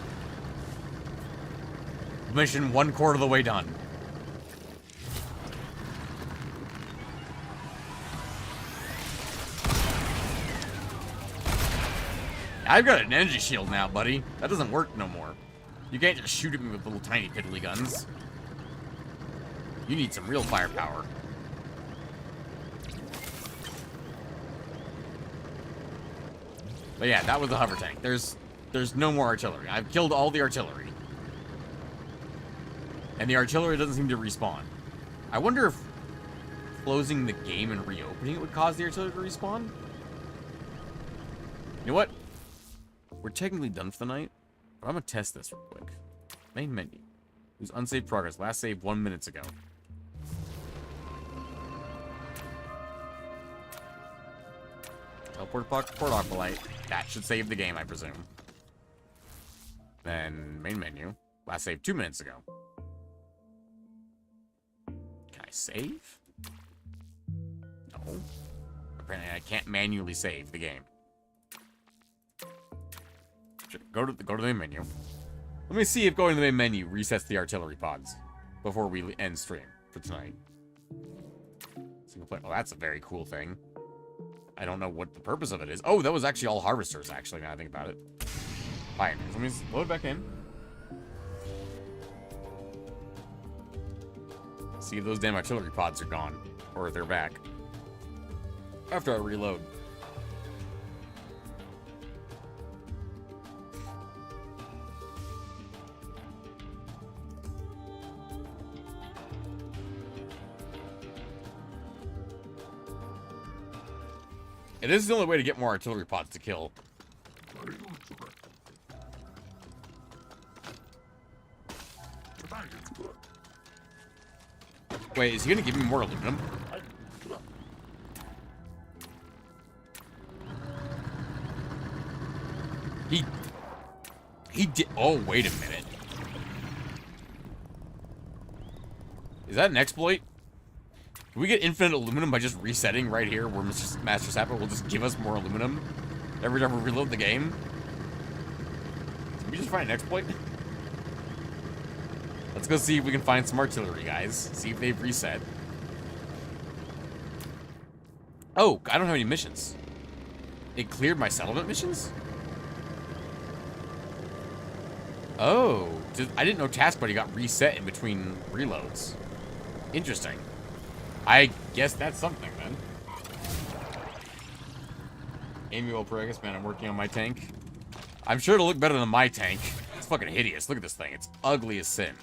Mission 1/4 of the way done. I've got an energy shield now, buddy. That doesn't work no more. You can't just shoot at me with little tiny piddly guns. You need some real firepower. But yeah, that was the hover tank. There's no more artillery. I've killed all the artillery. And the artillery doesn't seem to respawn. I wonder if closing the game and reopening it would cause the artillery to respawn? You know what? We're technically done for the night, but I'm gonna test this real quick. Main menu. Use unsaved progress. Last save 1 minute ago. Teleport port aqualite. That should save the game, I presume. Then main menu. Last save 2 minutes ago. Can I save? No. Apparently I can't manually save the game. Go to the main menu. Let me see if going to the main menu resets the artillery pods before we end stream for tonight. Single player. Oh, that's a very cool thing. I don't know what the purpose of it is. Oh, that was actually all harvesters, actually, now I think about it. Pioneers. Let me load back in. See if those damn artillery pods are gone. or if they're back. After I reload. And this is the only way to get more artillery pods to kill. Wait, is he gonna give me more aluminum? He did. Oh, wait a minute. Is that an exploit? Do we get infinite aluminum by just resetting right here where Master Sapper will just give us more aluminum every time we reload the game? Did we just find an exploit? Let's go see if we can find some artillery, guys. See if they've reset. Oh, I don't have any missions. It cleared my settlement missions? Oh, I didn't know Task Buddy got reset in between reloads. Interesting. I guess that's something, then. Amy will progress, man. I'm working on my tank. I'm sure it'll look better than my tank. It's fucking hideous. Look at this thing. It's ugly as sin.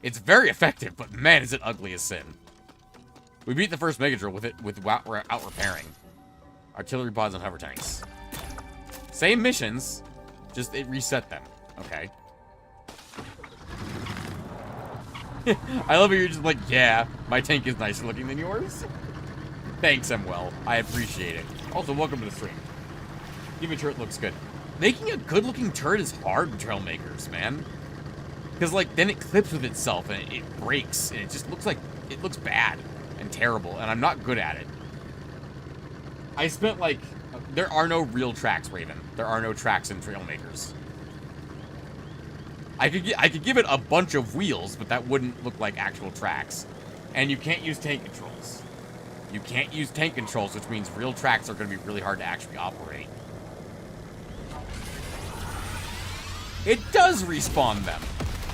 It's very effective, but man, is it ugly as sin. We beat the first Mega Drill with it without repairing. Artillery pods and hover tanks. Same missions, just it reset them. Okay. I love how you're just like, yeah, my tank is nicer looking than yours. Thanks, Emwell. I appreciate it. Also, welcome to the stream. Give me a turret looks good. Making a good-looking turret is hard in Trailmakers, man. Because, like, then it clips with itself, and it breaks, and it just looks like, it looks bad and terrible, and I'm not good at it. I spent, like, there are no real tracks, Raven. There are no tracks in Trailmakers. I could give it a bunch of wheels, but that wouldn't look like actual tracks. And you can't use tank controls. You can't use tank controls, which means real tracks are going to be really hard to actually operate. It does respawn them.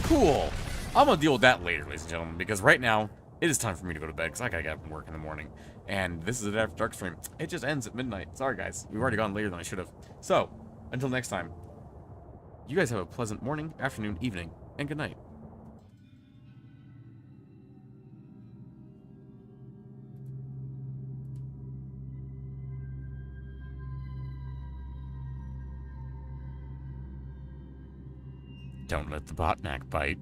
Cool. I'm going to deal with that later, ladies and gentlemen, because right now, it is time for me to go to bed, because I got to get up and work in the morning. And this is an After Dark stream. It just ends at midnight. Sorry, guys. We've already gone later than I should have. So, until next time, you guys have a pleasant morning, afternoon, evening, and good night. Don't let the botnack bite.